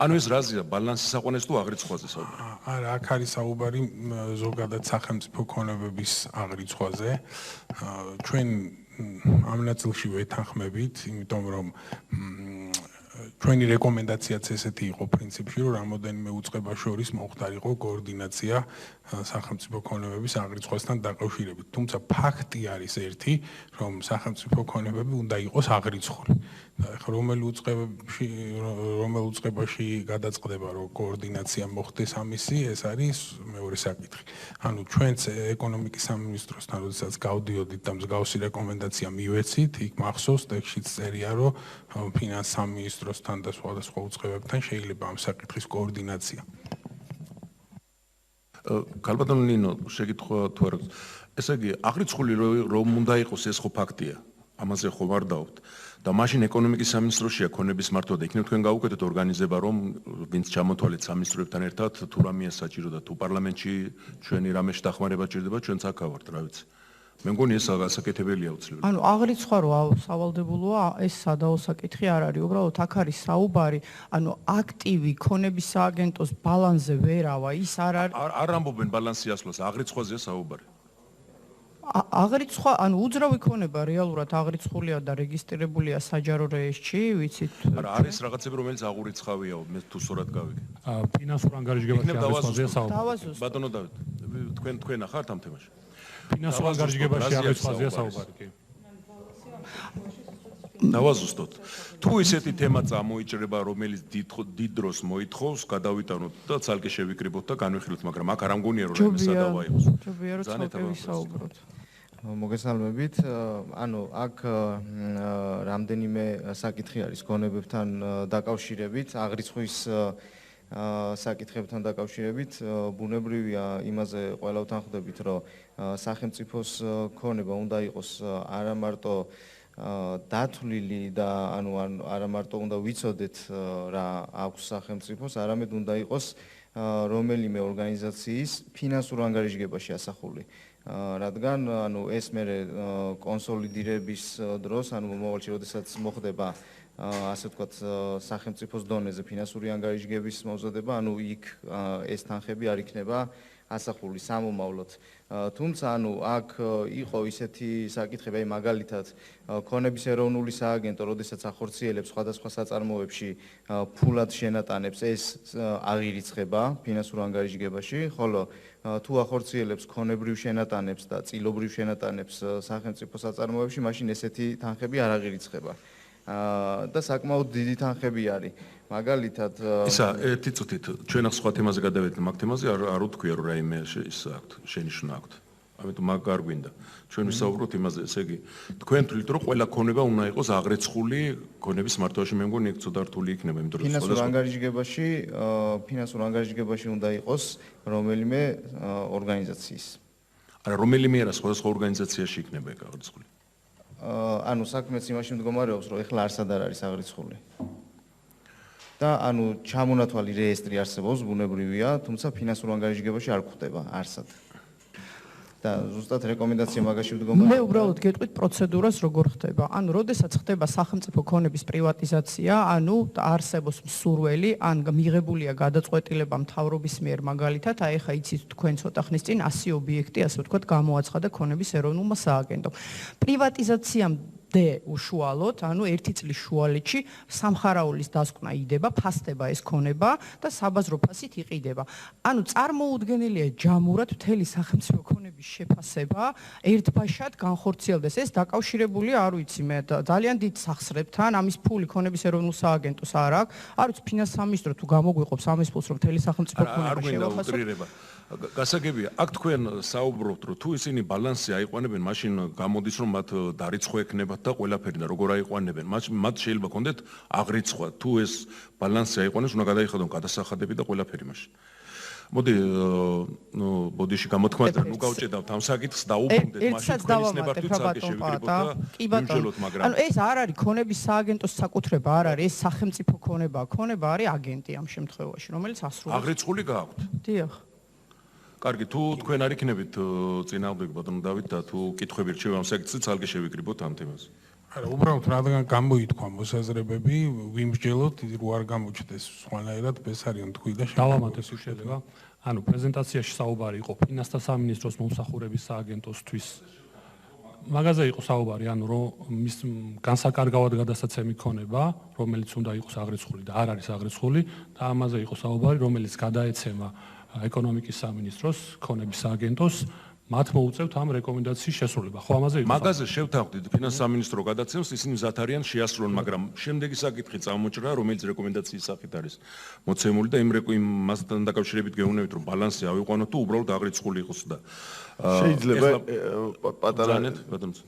ანუ ეს რაზეა, ბალანსის აყვანეს თუ აღრიცხვაზე საუბარი? არა, აქ არის საუბარი ზოგადად სახელმწიფო ქონებების აღრიცხვაზე. ჩვენ ამ ნაწილში ვეთანხმებით, იმიტომ რომ ჩვენი რეკომენდაციაც ესეთი იყო პრინციპში, რომ რამოდენიმე უწყებას შორის მომხდარიყო კოორდინაცია სახელმწიფო ქონებების აღრიცხვასთან დაკავშირებით. თუმცა ფაქტი არის ერთი, რომ სახელმწიფო ქონებები უნდა იყოს აღრიცხული. რომელ უწყებაში გადაწყდება, რომ კოორდინაცია მოხდეს ამისი, ეს არის მეორე საკითხი. ანუ ჩვენც ეკონომიკის სამინისტროსთან, როდესაც გავდიოდით და მსგავსი რეკომენდაცია მივეცით, იქ მახსოვს ტექსტშიც წერია, რომ ფინანსის სამინისტროს სამინისტროსთან და სხვადასხვა უწყებებთან შეიძლება ამ საკითხის координация. ქალბატონო ნინო, შეკითხვა თუ არა. ესე იგი, აღრიცხული რომ უნდა იყოს ეს ხო ფაქტია. ამაზე ხო ვარდაობთ. და მაშინ ეკონომიკის სამინისტროშია ქონების მართვა და იქნებ თქვენ გაუკეთეთ ორგანიზება, რომ ვინც ჩამოთვალეთ სამინისტროებთან ერთად, თუ რამეა საჭირო და თუ პარლამენტში ჩვენი რამეში დახმარება ჭირდება, ჩვენც აქ ავართ, რა ვიცი. მე მგონი ეს საკეთებელია უცლებად. ანუ აღრიცხვა რო სავალდებულოა, ეს სადაო საკითხი არ არის. უბრალოდ აქ არის საუბარი, ანუ აქტივი ქონების სააგენტოს ბალანსზე ვერავა, ის არ ამბობენ ბალანსი ასვლას, აღრიცხვაზეა საუბარი. აღრიცხვა, ანუ უძრავი ქონება რეალურად აღრიცხულია და რეგისტრირებულია საჯარო რეესტრში, ვიცით? არა, არის რაღაცები, რომელიც აღურიცხავიაო, მე თუ სწორად გავიგე. ფინანსურ ანგარიშგებაში აღრიცხვაზეა საუბარი. ბატონო დავით, თქვენ ახართ ამ თემაში? ფინანსურ ანგარიშგებაში აღრიცხვაზეა საუბარი, კი. დავაზუსტოთ. თუ ისეთი თემა წამოიჭრება, რომელიც დიდ დროს მოითხოვს, გადავიტანოთ და ცალკე შევიკრიბოთ და განვიხილოთ, მაგრამ აქ არ ამგონია რომ რაიმე სადავა იყოს. ჯობია რომ ცალკე ვისაუბროთ. მოგესალმებით. ანუ აქ რამდენიმე საკითხი არის ქონებებთან დაკავშირებით, აღრიცხვის საკითხებთან დაკავშირებით. ბუნებრივია იმაზე ყველა ვთანხმდებით, რომ სახელმწიფოს ქონება უნდა იყოს არა მარტო დათვლილი და ანუ არა მარტო უნდა ვიცოდეთ რა აქვს სახელმწიფოს, არამედ უნდა იყოს რომელიმე ორგანიზაციის ფინანსურ ანგარიშგებაში ასახული. რადგან ანუ ეს მე კონსოლიდირების დროს, ანუ მომავალში, როდესაც მოხდება ასე ვთქვათ სახელმწიფოს დონეზე ფინანსური ანგარიშგების მომზადება, ანუ იქ ეს თანხები არ იქნება ასახული სამომავლოდ. თუმცა ანუ აქ იყო ისეთი საკითხები, აი მაგალითად ქონების ეროვნული სააგენტო, როდესაც ახორციელებს სხვადასხვა საწარმოებში ფულად შენატანებს, ეს აღირიცხება ფინანსურ ანგარიშგებაში, ხოლო თუ ახორციელებს ქონებრივ შენატანებს და წილობრივ შენატანებს სახელმწიფო საწარმოებში, მაშინ ესეთი თანხები არ აღირიცხება. და საკმაოდ დიდი თანხები არის. მაგალითად ისა ერთი წუთით ჩვენ ახ სხვა თემაზე გადავედით, მაგ თემაზე არ უთქვია რომ რაიმე ის აქვთ, შენიშვნა აქვთ. ამიტომ მაგ არ გვინდა. ჩვენ ვისაუბროთ იმაზე, ესე იგი, თქვენ თვლით რომ ყველა ქონება უნდა იყოს აღრიცხული ქონების მართვაში, მე მგონი ეგ ცოტა რთული იქნება, იმიტომ რომ ფინანსურ ანგარიშგებაში უნდა იყოს რომელიმე ორგანიზაციის. არა, რომელიმე არა, სხვადასხვა ორგანიზაციაში იქნება ეგ აღრიცხული. ანუ საქმეც იმაში მდგომარეობს, რომ ეხლა არსად არ არის აღრიცხული. და ანუ ჩამონათვალი რეესტრი არსებობს, ბუნებრივია, თუმცა ფინანსურ ანგარიშგებაში არ გვხვდება არსად. და ზუსტად რეკომენდაცია მაგაში მდგომარეობს. მე უბრალოდ გეტყვით პროცედურას როგორ ხდება. ანუ როდესაც ხდება სახელმწიფო ქონების პრივატიზაცია, ანუ არსებობს მსურველი, ან მიღებულია გადაწყვეტილება მთავრობის მიერ მაგალითად, აი ხა იცით თქვენ ცოტა ხნის წინ 100 ობიექტი, ასე ვთქვათ, გამოაცხადა ქონების ეროვნულმა სააგენტომ. პრივატიზაციამ უშუალოდ, ანუ 1 წლის შუალედში სამხარაულის დასკვნა იდება, ფასდება ეს ქონება და საბაზრო ფასით იყიდება. ანუ წარმოუდგენელია ჯამურად მთელი სახელმწიფო ქონების შეფასება ერთბაშად განხორციელდეს. ეს დაკავშირებულია, არ ვიცი მე, ძალიან დიდ სახსრებთან, ამის ფული ქონების ეროვნულ სააგენტოს არ აქვს. არ ვიცი ფინანსის სამინისტრო თუ გამოგვიყოფს ამის ფულს, რომ მთელი სახელმწიფო ქონება შევაფასოთ. გასაგებია, აქ თქვენ საუბრობთ, რომ თუ ისინი ბალანსი აიყვანებენ, მაშინ გამოდის, რომ მათ დარიცხვა ექნებათ და ყველაფერი და როგორ აიყვანებენ. მათ შეიძლება კონდეთ აღრიცხვა, თუ ეს ბალანსი აიყვანებს, უნდა გადაიხადონ გადასახადები და ყველაფერი მაშინ. მოდი, ბოდიში გამოთქმათ და ნუ გავჭედავთ ამ საკითხს და უბრუნდეთ მაშინ თქვენის ნებართვით ცალკე შევიკრიბოთ და ვიმსჯელოთ, მაგრამ ანუ ეს არ არის ქონების სააგენტოს საკუთრება, არ არის, ეს სახელმწიფო ქონებაა. ქონება არის აგენტი ამ შემთხვევაში, რომელიც ასრულებს. აღრიცხული გააქვთ. დიახ. კარგი, თუ თქვენ არ იქნებით წინააღმდეგ ბატონო დავით და თუ კითხვები რჩევ ამ საკითხზე, ცალკე შევიკრიბოთ ამ თემაზე. არა, უბრალოდ რადგან გამოითქვა მოსაზრებები, ვიმსჯელოთ, რო არ გამოჩნდეს სხვანაირად, ეს არის თქვი და დავამატებ შეიძლება. ანუ პრეზენტაციაში საუბარი იყო ფინანსთა სამინისტროს მომსახურების სააგენტოსთვის. მაგაზე იყო საუბარი, ანუ რომ მის განსაკარგავად გადასაცემი ქონება, რომელიც უნდა იყოს აღრიცხული და არ არის აღრიცხული, და ამაზე იყო საუბარი, რომელიც გადაეცემა ეკონომიკის სამინისტროს ქონების სააგენტოს მათ მოუწევთ ამ რეკომენდაციის შესრულება. ხო, ამაზე იყო. მაგაზე შევთანხმდით, ფინანსის სამინისტრო გადაცემს, ისინი მზად არიან შეასრულონ, მაგრამ შემდეგი საკითხი წამოჭრა, რომელიც რეკომენდაციის სახით არის მოცემული და იმასთან დაკავშირებით გეუბნებით, რომ ბალანსი ავიყვანოთ თუ უბრალოდ აღრიცხული იყოს და შეიძლება პატარა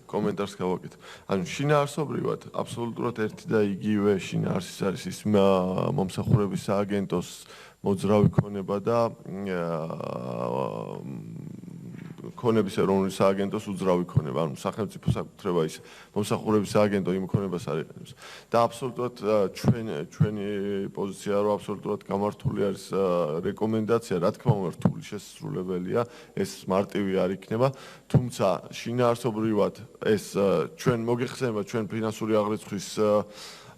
კომენტარს გავაკეთე. ანუ შინაარსობრივად აბსოლუტურად ერთი და იგივე შინაარსის არის ის მომსახურების სააგენტოს მოძრავი ქონება და ქონების ეროვნული სააგენტოს უძრავი ქონება, ანუ სახელმწიფო საკუთრება ის მომსახურების სააგენტო იმ ქონებას არიყენებს. და აბსოლუტურად ჩვენი პოზიცია რომ აბსოლუტურად გამართული არის რეკომენდაცია, რა თქმა უნდა, რთული შესრულებელია, ეს მარტივი არ იქნება, თუმცა შინაარსობრივად ეს ჩვენ მოგეხსენება ჩვენ ფინანსური აღრიცხვის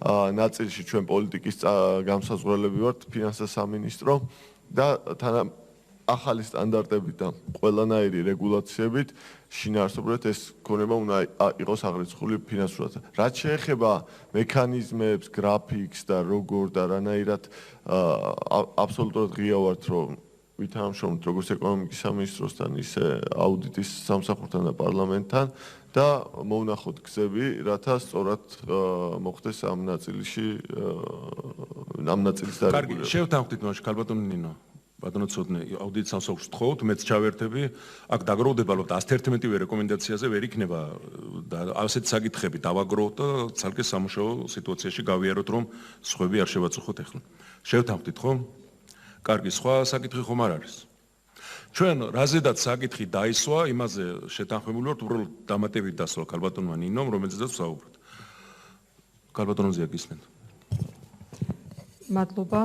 ნაწილში ჩვენ პოლიტიკის გამსაზღვრელები ვართ ფინანსთა სამინისტრო და ახალი სტანდარტებით და ყველანაირი რეგულაციებით შინაარსობრივად ეს ქონება უნდა იყოს აღრიცხული ფინანსურად. რაც შეეხება მექანიზმებს, გრაფიკს და როგორ და რანაირად აბსოლუტურად ღია ვართ რომ ვითანამშრომლობთ როგორც ეკონომიკის სამინისტროსთან, ისე აუდიტის სამსახურთან და პარლამენტთან და მოვნახოთ გზები, რათა სწორად მოხდეს ამ ნაწილში დარეგულირება. კარგი, შევთანხმდით მაშინ ქალბატონი ნინო. ბატონო ცოდნე, აუდიტის სამსახურს თხოვთ, მეც ჩავერთები, აქ დაგროვდება, რომ 111-ვე რეკომენდაციაზე ვერ იქნება და ასეთი საკითხები დავაგროვოთ და ცალკე სამუშაო სიტუაციაში გავიაროთ, რომ სხვები არ შევაწუხოთ ახლა. შევთანხმდით, ხო? კარგი, სხვა საკითხი ხომ არ არის? ჩვენ რაზედაც საკითხი დაისვა, იმაზე შეთანხმებული ვართ, უბრალოდ დამატებით დასვა ქალბატონმა ნინომ, რომელზეც ვსაუბრობთ. ქალბატონზე გისმენთ. მადლობა.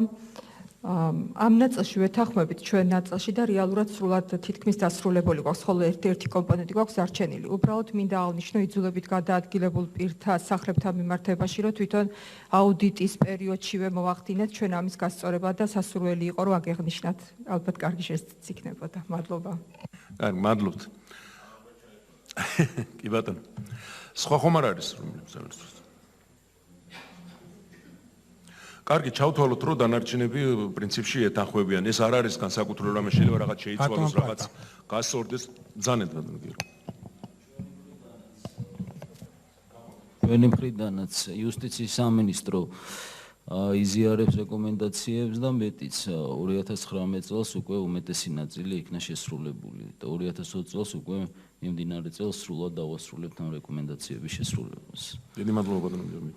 ამ ნაწილში ვეთანხმებით ჩვენ ნაწილში და რეალურად სრულად თითქმის დასრულებული გვაქვს, ხოლო ერთ-ერთი კომპონენტი გვაქვს არჩენილი. უბრალოდ მინდა აღნიშნო იძულებით გადაადგილებულ პირთა სახლებთან მიმართებაში, რომ თვითონ აუდიტის პერიოდშივე მოვახდინეთ ჩვენ ამის გასწორება და სასურველი იყო, რომ აგეღნიშნათ. ალბათ კარგი შესწიც იქნებოდა. მადლობა. კარგი, მადლობთ. კი ბატონო. სხვა ხომ არ არის რომელსაც კარგი, ჩავთვალოთ, რომ დანარჩენები პრინციპში ეთანხმებიან. ეს არ არის განსაკუთრებული, რამე შეიძლება რაღაც შეიცვალოს, რაღაც გასწორდეს. ძანეთ ბატონო. ჩვენი მხრიდანაც იუსტიციის სამინისტრო იზიარებს რეკომენდაციებს და მეტიც 2019 წელს უკვე უმეტესი ნაწილი იქნა შესრულებული და 2020 წელს უკვე მიმდინარე წელს სრულად დავასრულებთ ამ რეკომენდაციების შესრულებას. დიდი მადლობა ბატონო ჯერმი.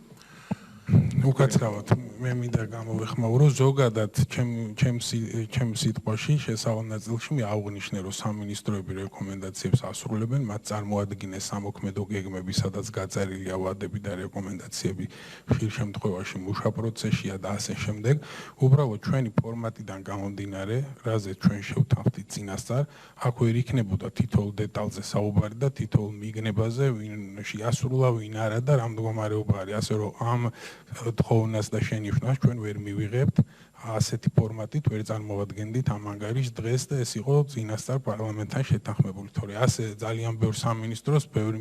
უკაცრავად მე მინდა გამოვეხმაურო ზოგადად ჩემ სიტყვაში შესავალ ნაწილში მე აღვნიშნე რომ სამინისტროები რეკომენდაციებს ასრულებენ მათ წარმოადგენენ სამოქმედო გეგმები სადაც გაწერილია ვალდები და რეკომენდაციები ხშირ შემთხვევაში მუშა პროცესშია და ასე შემდეგ უბრალოდ ჩვენი ფორმატიდან გამომდინარე რაზეც ჩვენ შევთანხმდით წინასწარ აქ ვერ იქნებოდა თითოეულ დეტალზე საუბარი და თითოეულ მიგნებაზე ვინ შეასრულა ვინ არა და რამ მდგომარეობა არის ასე რომ ამ თხოვნას და შენიშვნას ჩვენ ვერ მივიღებთ ასეთი ფორმატით ვერ წარმოვადგენდით ამ ანგარიშს დღეს და ეს იყო წინასწარ პარლამენტთან შეთანხმებული თორე ასე ძალიან ბევრ სამინისტროს ბევრი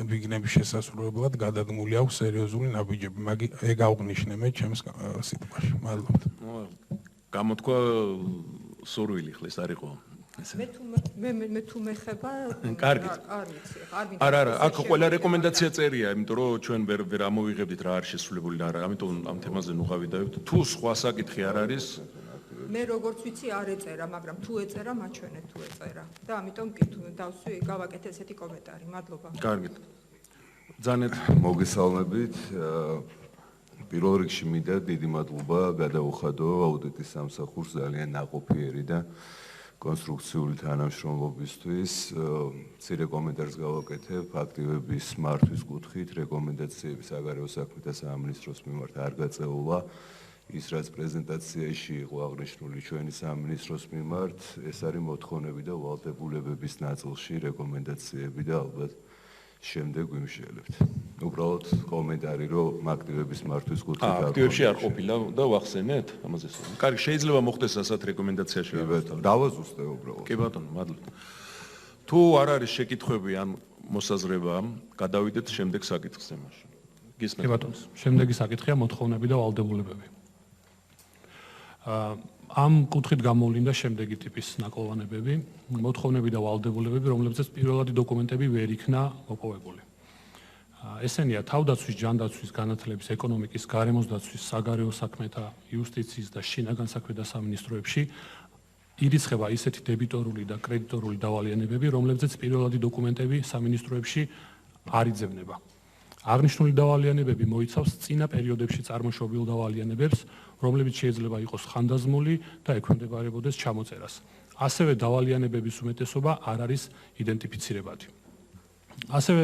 მიგნების შესასრულებლად გადადგმული აქვს სერიოზული ნაბიჯები ეგ აღვნიშნე მე ჩემს სიტყვაში მადლობა გამოთქვა სურვილი ხლა ეს არ იყო მე თუ მეხება კარგი არა აქ ყველა რეკომენდაცია წერია იმიტომ რომ ჩვენ ვერ ამოვიღებდით რა არის შესრულებული და ამიტომ ამ თემაზე ნუღავი დავით თუ სხვა საკითხი არ არის მე როგორც ვიცი არ ეწერა მაგრამ თუ ეწერა მაჩვენეთ თუ ეწერა და ამიტომ დავსვი გავაკეთე ესეთი კომენტარი მადლობა კარგი ძანეთ მოგესალმებით პირველ რიგში მინდა დიდი მადლობა გადაუხადო აუდიტის სამსახურს ძალიან ნაყოფიერი და კონსტრუქციული თანამშრომლობისთვის მცირე კომენტარს გავაკეთებ აქტივების მართვის კუთხით რეკომენდაციები საგარეო საქმეთა სამინისტროს მიმართ არ გაწეულა ის რაც პრეზენტაციაში იყო აღნიშნული ჩვენი სამინისტროს მიმართ ეს არის მოთხოვნები და ვალდებულებების ნაწილში რეკომენდაციები და ალბათ შემდეგ ვიმშელებთ უბრალოდ კომენტარი რომ აქტივების მართვის კუთხით აქტივებში არ ყოფილა და ვახსენეთ ამაზე კარგი შეიძლება მოხდეს ასეთ რეკომენდაციაში დავაზუსტე უბრალოდ კი ბატონო მადლობა თუ არ არის შეკითხვები ან მოსაზრება გადავიდეთ შემდეგ საკითხზე მაშინ გისმენთ კი ბატონო შემდეგი საკითხია მოთხოვნები და ვალდებულებები ამ კუთხით გამოვლინდა შემდეგი ტიპის ნაკლოვანებები, მოთხოვნები და ვალდებულებები, რომლებზეც პირველადი დოკუმენტები ვერ იქნა მოპოვებული. ესენია თავდაცვის, ჯანდაცვის, განათლების, ეკონომიკის, გარემოს დაცვის, საგარეო საქმეთა, იუსტიციის და შინაგან საქმეთა სამინისტროებში ირიცხება ისეთი დებიტორული და კრედიტორული დავალიანებები, რომლებზეც პირველადი დოკუმენტები სამინისტროებში არ იძებნება. აღნიშნული დავალიანებები მოიცავს წინა პერიოდებში წარმოშობილ დავალიანებებს, რომლებიც შეიძლება იყოს ხანდაზმული და ექვემდებარებოდეს ჩამოწერას. ასევე დავალიანებების უმეტესობა არ არის იდენტიფიცირებადი. ასევე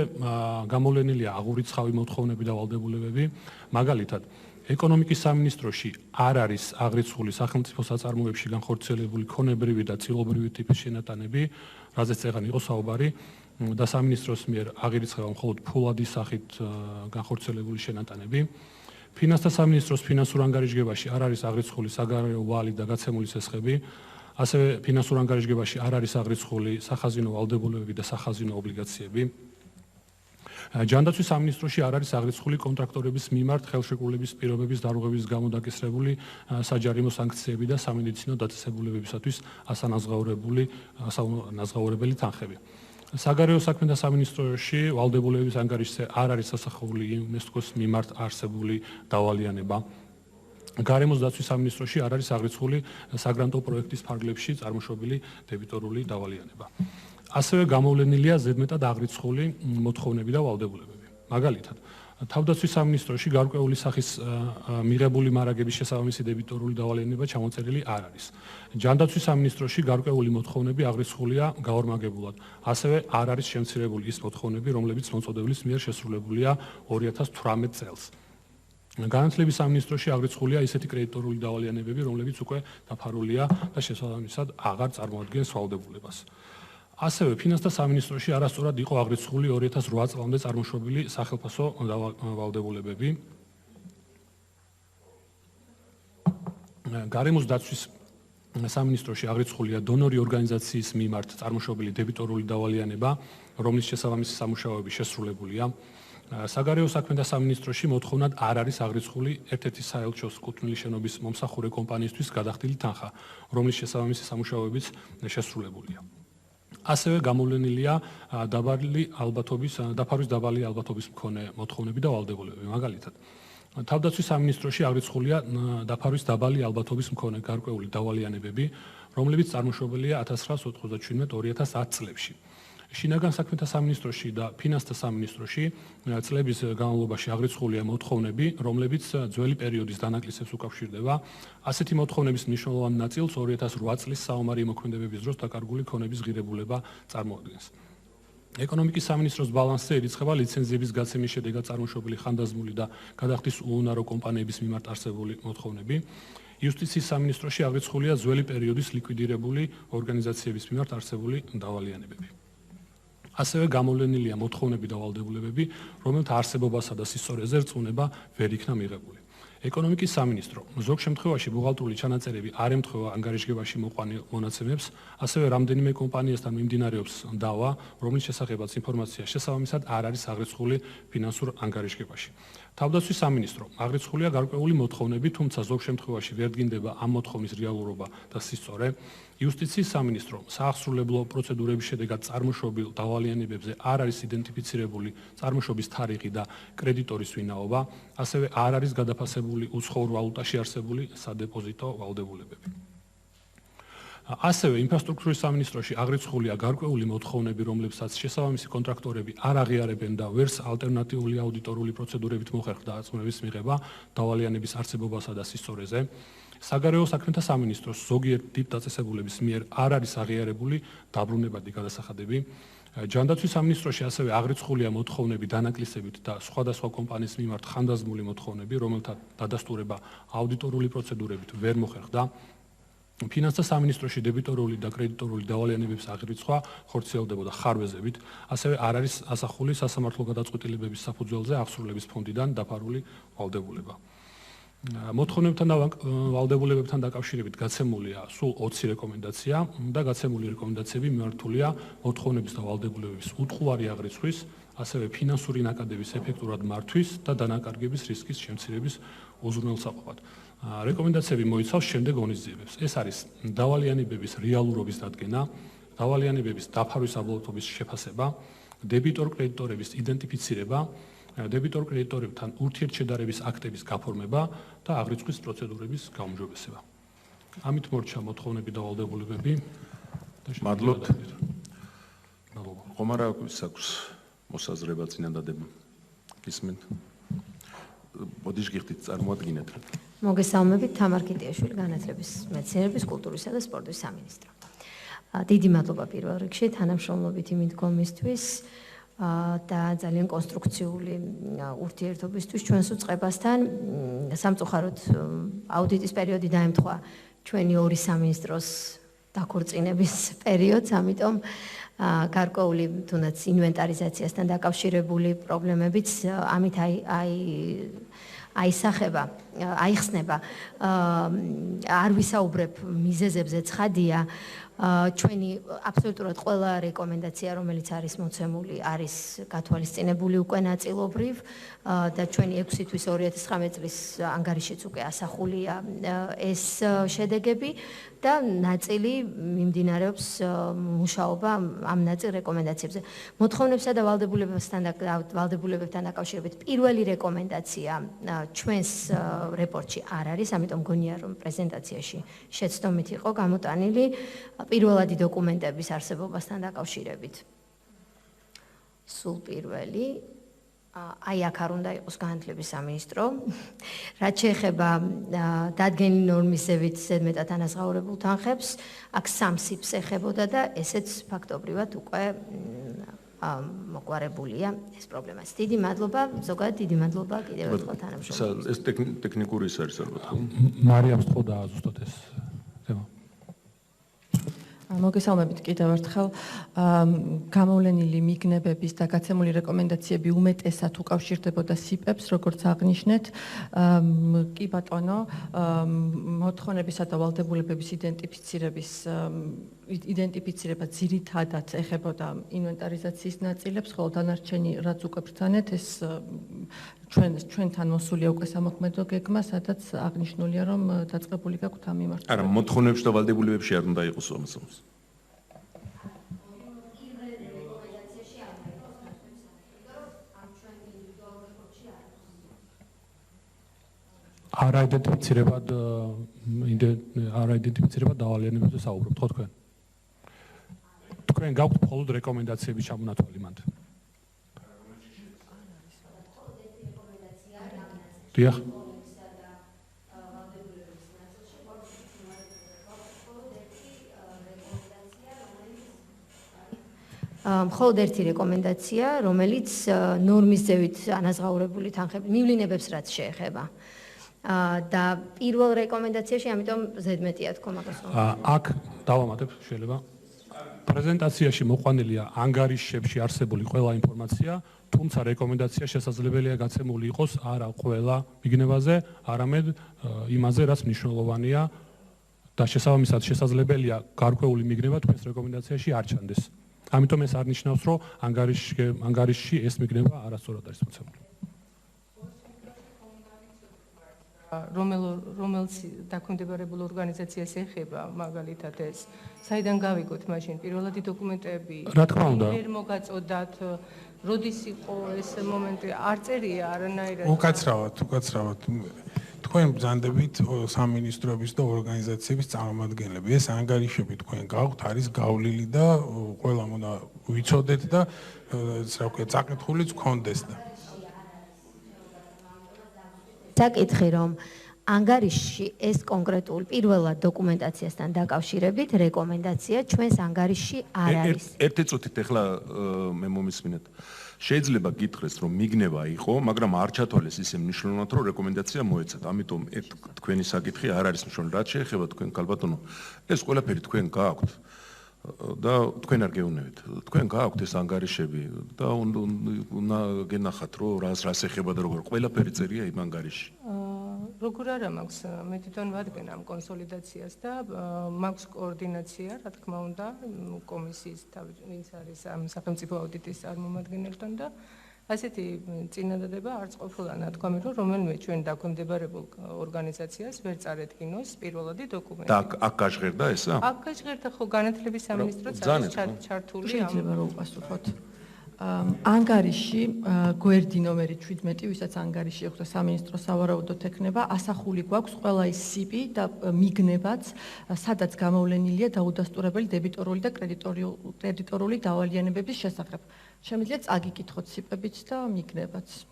გამოვლენილია აღურიცხავი მოთხოვნები და ვალდებულებები, მაგალითად, ეკონომიკის სამინისტროში არ არის აღრიცხული სახელმწიფო საწარმოებში განხორციელებული ქონებრივი და წილობრივი ტიპის შენატანები, რაზეც წეგან იყო საუბარი და სამინისტროს მიერ აღირიცხება მხოლოდ ფულადის სახით განხორციელებული შენატანები. ფინანსთა სამინისტროს ფინანსურ ანგარიშგებაში არ არის აღრიცხული საგარეო ვალი და გაცემული სესხები, ასევე ფინანსურ ანგარიშგებაში არ არის აღრიცხული სახაზინო ვალდებულებები და სახაზინო ობლიგაციები. ჯანდაცვის სამინისტროში არ არის აღრიცხული კონტრაქტორების მიმართ ხელშეკრულების პირობების დარღვევის გამო დაკისრებული საჯარიმო სანქციები და სამედიცინო დაწესებულებებისათვის ასანაზღაურებელი თანხები. საგარეო საქმეთა სამინისტროში ვალდებულებების ანგარიშზე არ არის ასახული იუნესკოს მიმართ არსებული დავალიანება. გარემოს დაცვის სამინისტროში არ არის აღრიცხული საგრანტო პროექტის ფარგლებში წარმოშობილი დებიტორული დავალიანება. ასევე გამოვლენილია ზედმეტად აღრიცხული მოთხოვნები და ვალდებულებები. მაგალითად, თავდაცვის სამინისტროში გარკვეული სახის მიღებული მარაგების შესაბამისი დებიტორული დავალიანება ჩამოწერილი არ არის. ჯანდაცვის სამინისტროში გარკვეული მოთხოვნები აღრიცხულია გაორმაგებულად. ასევე არ არის შემცირებული ის მოთხოვნები, რომლებიც მოწოდებლის მიერ შესრულებულია 2018 წელს. განათლების სამინისტროში აღრიცხულია ისეთი კრედიტორული დავალიანებები, რომლებიც უკვე დაფარულია და შესაბამისად აღარ წარმოადგენს ვალდებულებას. ასევე ფინანსთა სამინისტროში არასწორად იყო აღრიცხული 2008 წლამდე წარმოშობილი სახელფასო ვალდებულებები. გარემოს დაცვის სამინისტროში აღრიცხულია დონორი ორგანიზაციის მიმართ წარმოშობილი დებიტორული დავალიანება, რომლის შესაბამისი სამუშაოები შესრულებულია. საგარეო საქმეთა სამინისტროში მოთხოვნად არ არის აღრიცხული ერთ-ერთი საელჩოს კუთვნილი შენობის მომსახურე კომპანიისთვის გადახდილი თანხა, რომლის შესაბამისი სამუშაოებიც შესრულებულია. ასევე გამოვლენილია დაფარვის დაბალი ალბათობის მქონე მოთხოვნები და ვალდებულებები. მაგალითად, თავდაცვის სამინისტროში აღრიცხულია დაფარვის დაბალი ალბათობის მქონე გარკვეული დავალიანებები, რომლებიც წარმოშობილია 1997-2010 წლებში. შინაგან საქმეთა სამინისტროში და ფინანსთა სამინისტროში წლების განმავლობაში აღრიცხულია მოთხოვნები, რომლებიც ძველი პერიოდის დანაკლისებს უკავშირდება. ასეთი მოთხოვნების მნიშვნელოვან ნაწილს 2008 წლის საომარი მოქმედებების დროს დაკარგული ქონების ღირებულება წარმოადგენს. ეკონომიკის სამინისტროს ბალანსზე ირიცხება ლიცენზიების გაცემის შედეგად წარმოშობილი ხანდაზმული და გადახდის უუნარო კომპანიების მიმართ არსებული მოთხოვნები. იუსტიციის სამინისტროში აღრიცხულია ძველი პერიოდის ლიკვიდირებული ორგანიზაციების მიმართ არსებული დავალიანებები. ასევე გამოვლენილია მოთხოვნები და ვალდებულებები, რომელთა არსებობასა და სისწორეზე რწმუნება ვერ იქნა მიღებული. ეკონომიკის სამინისტრო ზოგ შემთხვევაში ბუღალტრული ჩანაწერები არ ემთხვევა ანგარიშგებაში მოყვანილ მონაცემებს, ასევე რამდენიმე კომპანიასთან მიმდინარეობს დავა, რომლის შესახებაც ინფორმაცია შესაბამისად არ არის აღრიცხული ფინანსურ ანგარიშგებაში. თავდაცვის სამინისტრო აღრიცხულია გარკვეული მოთხოვნები, თუმცა ზოგ შემთხვევაში ვერ დგინდება ამ მოთხოვნის რეალურობა და სისწორე. იუსტიციის სამინისტრო საახსრულებლო პროცედურების შედეგად წარმოშობილ დავალიანებებზე არ არის იდენტიფიცირებული წარმოშობის თარიღი და კრედიტორის ვინაობა, ასევე არ არის გადაფასებული უცხოურ ვალუტაში არსებული სადეპოზიტო ვალდებულებები. ასევე ინფრასტრუქტურის სამინისტროში აღრიცხულია გარკვეული მოთხოვნები, რომლებსაც შესაბამისი კონტრაქტორები არ აღიარებენ და ვერს ალტერნატიული აუდიტორული პროცედურებით მოხერხდა აწმუნების მიღება დავალიანების არსებობასა და სისწორეზე. საგარეო საქმეთა სამინისტროს ზოგიერთ ტიპ დაწესებულების მიერ არ არის აღიარებული დაბრუნებადი გადასახადები. ჯანდაცვის სამინისტროში ასევე აღრიცხულია მოთხოვნები დანაკლისებით და სხვადასხვა კომპანიის მიმართ ხანდაზმული მოთხოვნები, რომელთა დადასტურება აუდიტორული პროცედურებით ვერ მოხერხდა. ფინანსთა სამინისტროში დებიტორული და კრედიტორული დავალიანებების აღრიცხვა ხორციელდებოდა ხარვეზებით, ასევე არ არის ასახული სასამართლო გადაწყვეტილებების საფუძველზე აღსრულების ფონდიდან დაფარული ვალდებულება. მოთხოვნებთან და ვალდებულებებთან დაკავშირებით გაცემულია სულ 20 რეკომენდაცია და გაცემული რეკომენდაციები მიმართულია მოთხოვნების და ვალდებულებების უტყუარი აღრიცხვის, ასევე ფინანსური ნაკადების ეფექტურად მართვის და დანაკარგების რისკის შემცირების უზრუნველსაყოფად. რეკომენდაციები მოიცავს შემდეგ ღონისძიებებს. ეს არის დავალიანებების რეალურობის დადგენა, დავალიანებების დაფარვის აბლოკობის შეფასება, დებიტორ-კრედიტორების იდენტიფიცირება, დებიტორ-კრედიტორებთან ურთიერთშედარების აქტების გაფორმება და აღრიცხვის პროცედურების გაუმჯობესება. ამით მორჩა მოთხოვნები და ვალდებულებები. მადლობთ. ხომ არა აქვს მოსაზრება წინადადება? გისმენთ? მოდიშ გიხდით წარმოადგინეთ. მოგესალმებით, თამარ კიტიაშვილი, განათლების, მეცნიერების, კულტურისა და სპორტის სამინისტრო. დიდი მადლობა პირველ რიგში თანამშრომლობითი მიდგომისთვის და ძალიან კონსტრუქციული ურთიერთობისთვის ჩვენს უწყებასთან. სამწუხაროდ აუდიტის პერიოდი დაემთხვა ჩვენი ორი სამინისტროს დაქორწინების პერიოდს, ამიტომ გარკვეული თუნდაც ინვენტარიზაციასთან დაკავშირებული პრობლემებიც ამით აიხსნება. არ ვისაუბრებ მიზეზებზე, ცხადია, ჩვენი აბსოლუტურად ყველა რეკომენდაცია, რომელიც არის მოცემული, არის გათვალისწინებული უკვე ნაწილობრივ და ჩვენი 6 თვის 2019 წლის ანგარიშიც უკვე ასახულია ეს შედეგები და ნაწილი მიმდინარეობს მუშაობა ამ ნაწილ რეკომენდაციებზე. მოთხოვნებისა და ვალდებულებებთან დაკავშირებით პირველი რეკომენდაცია ჩვენს რეპორტში არ არის, ამიტომ მგონია რომ პრეზენტაციაში შეცდომით იყო გამოტანილი პირველადი დოკუმენტების არსებობასთან დაკავშირებით. სულ პირველი აი აქ არ უნდა იყოს განათლების სამინისტრო. რაც შეეხება დადგენილი ნორმის ზევით ზედმეტად ანაზღაურებულ თანხებს, აქ 3 სიფს ეხებოდა და ესეც ფაქტობრივად უკვე მოგვარებულია ეს პრობლემა. დიდი მადლობა, ზოგადად დიდი მადლობა კიდევ ერთხელ თანამშრომლებს. ეს ტექნიკური ის არის ალბათ. მარიამს თქო და ზუსტად ეს თემა. მოგესალმებით კიდევ ერთხელ. გამოვლენილი მიგნებების და გაცემული რეკომენდაციები უმეტესად უკავშირდებოდა სიპებს, როგორც აღნიშნეთ. კი ბატონო, მოთხოვნებისა და ვალდებულებების იდენტიფიცირება ძირითადად ეხებოდა ინვენტარიზაციის ნაწილებს, ხოლო დანარჩენი რაც უკვე ბრძანეთ, ეს ჩვენთან მოსულია უკვე სამოქმედო გეგმა, სადაც აღნიშნულია, რომ დაწყებული გაქვთ ამ მიმართულებით. არა, მოთხოვნებში და ვალდებულებებში არ უნდა იყოს ამასამს. არაიდენტიფიცირება დავალიანებებზე საუბრობთ, ხო თქვენ? თქვენ გაქვთ მხოლოდ რეკომენდაციები ჩამონათვალი მანდ. დიახ. მხოლოდ ერთი რეკომენდაცია, რომელიც ნორმის ზევით ანაზღაურებული თანხები მივლინებებს რაც შეეხება. და პირველ რეკომენდაციაში, ამიტომ ზედმეტია თქო მაგას. აქ დავამატებ, შეიძლება. პრეზენტაციაში მოყვანილია ანგარიშებში არსებული ყველა ინფორმაცია, თუმცა რეკომენდაცია შესაძლებელია გაცემული იყოს არა ყველა მიგნებაზე, არამედ იმაზე, რაც მნიშვნელოვანია და შესაბამისად შესაძლებელია გარკვეული მიგნება თქვენს რეკომენდაციაში არ ჩანდეს. ამიტომ ეს არ ნიშნავს, რომ ანგარიშში ეს მიგნება არასწორად არის მოცემული. რომელს დაქვემდებარებულ ორგანიზაციას ეხება მაგალითად ეს საიდან გავიგოთ მაშინ პირველადი დოკუმენტები რა თქმა უნდა ვერ მოგაწოდათ როდის იყო ეს მომენტი არ წერია არანაირად უკაცრავად თქვენ ბრძანდებით სამინისტროების და ორგანიზაციების წარმომადგენლები ეს ანგარიშები თქვენ გაქვთ არის გავლილი და ყველა უნდა ვიცოდეთ და რა ვქო წაკითხულიც გქონდეს და საკითხი რომ ანგარიშში ეს კონკრეტულ პირველად დოკუმენტაციასთან დაკავშირებით რეკომენდაცია ჩვენს ანგარიშში არ არის. ერთი წუთით ახლა მე მომისმინეთ. შეიძლება გითხრეს რომ მიგნება იყო, მაგრამ არ ჩათვალეს ისე მნიშვნელოვნად რომ რეკომენდაცია მოეცათ. ამიტომ თქვენი საკითხი არ არის მნიშვნელოვანი. რაც შეეხება თქვენ ქალბატონო, ეს ყველაფერი თქვენ გააქვთ. და თქვენ არ გეუნებით. თქვენ გააქვთ ეს ანგარიშები და უნდა გენახათ რომ რას ეხება და როგორ ყველაფერი წერია იმ ანგარიშში. როგორ არა მაქვს მე თვითონ ვადგენ ამ კონსოლიდაციას და მაქვს კოორდინაცია, რა თქმა უნდა, კომისიის ვინც არის ამ სახელმწიფო აუდიტის წარმომადგენელთან და ასეთი წინადადება არც ყოფილა ნათქვამი, რომ რომელიმე ჩვენ დაქვემდებარებულ ორგანიზაციას ვერ წარედგინოს პირველადი დოკუმენტი. და აქ გაჟღერდა ესა? აქ გაჟღერდა ხო განათლების სამინისტროც არის ჩართული ამ შეიძლება რომ უპასუხოთ. ანგარიში გვერდი ნომერი 17, ვისაც ანგარიში აქვს და სამინისტრო სავარაუდოდ ექნება, ასახული გვაქვს ყველა ის სიპი და მიგნებაც, სადაც გამოვლენილია დაუდასტურებელი დებიტორული და კრედიტორული დავალიანებების შესახებ. Შემიძლია წაგიკითხოთ სიპებიც და მიგნებაც.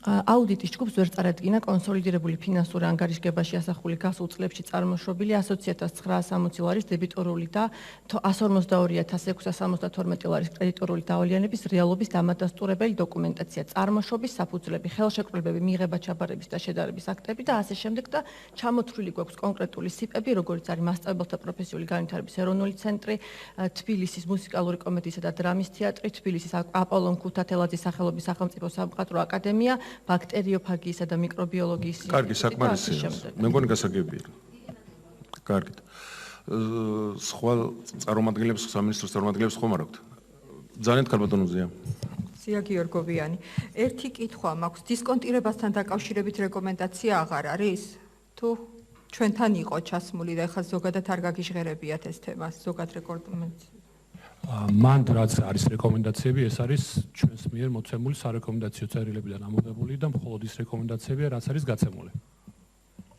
აუდიტის ჯგუფს ვერ წარადგინა კონსოლიდირებული ფინანსური ანგარიშგებაში ასახული გასულ წლებში წარმოშობილი 100.960 ლარის დებიტორული და 152.672 ლარის კრედიტორული დავალიანების რეალობის დამადასტურებელი დოკუმენტაცია, წარმოშობის საფუძვლები, ხელშეკრულებები, მიღება-ჩაბარების და შედარების აქტები და ასე შემდეგ და ჩამოთვლილი გვაქვს კონკრეტული სიპები, როგორც არის მასწავლებელთა პროფესიული განვითარების ეროვნული ცენტრი, თბილისის მუსიკალური კომედიისა და დრამის თეატრი, თბილისის აპოლონ ქუთათელაძის სახელობის სახელმწიფო სამხატვრო აკადემია, ბაქტერიოფაგიისა და მიკრობიოლოგიის კარგი, საკმარისია. მე მგონი გასაგებია. კარგით. სხვა წარმომადგენლებს, სამინისტროს წარმომადგენლებს ხომ არ აქვთ? ძალიან ქალბატონოზია. ზია გიორგოვიანი. ერთი კითხვა მაქვს, დისკონტირებასთან დაკავშირებით რეკომენდაცია აღარ არის? თუ ჩვენთან იყო ჩასმული და ეხლა ზოგადად არ გაგიჟღერებიათ ეს თემა, ზოგად რეკომენდაცია. მანდ რაც არის რეკომენდაციები, ეს არის ჩვენს მიერ მოცემული სარეკომენდაციო წერილებიდან ამოღებული და მხოლოდ ის რეკომენდაციებია, რაც არის გაცემული.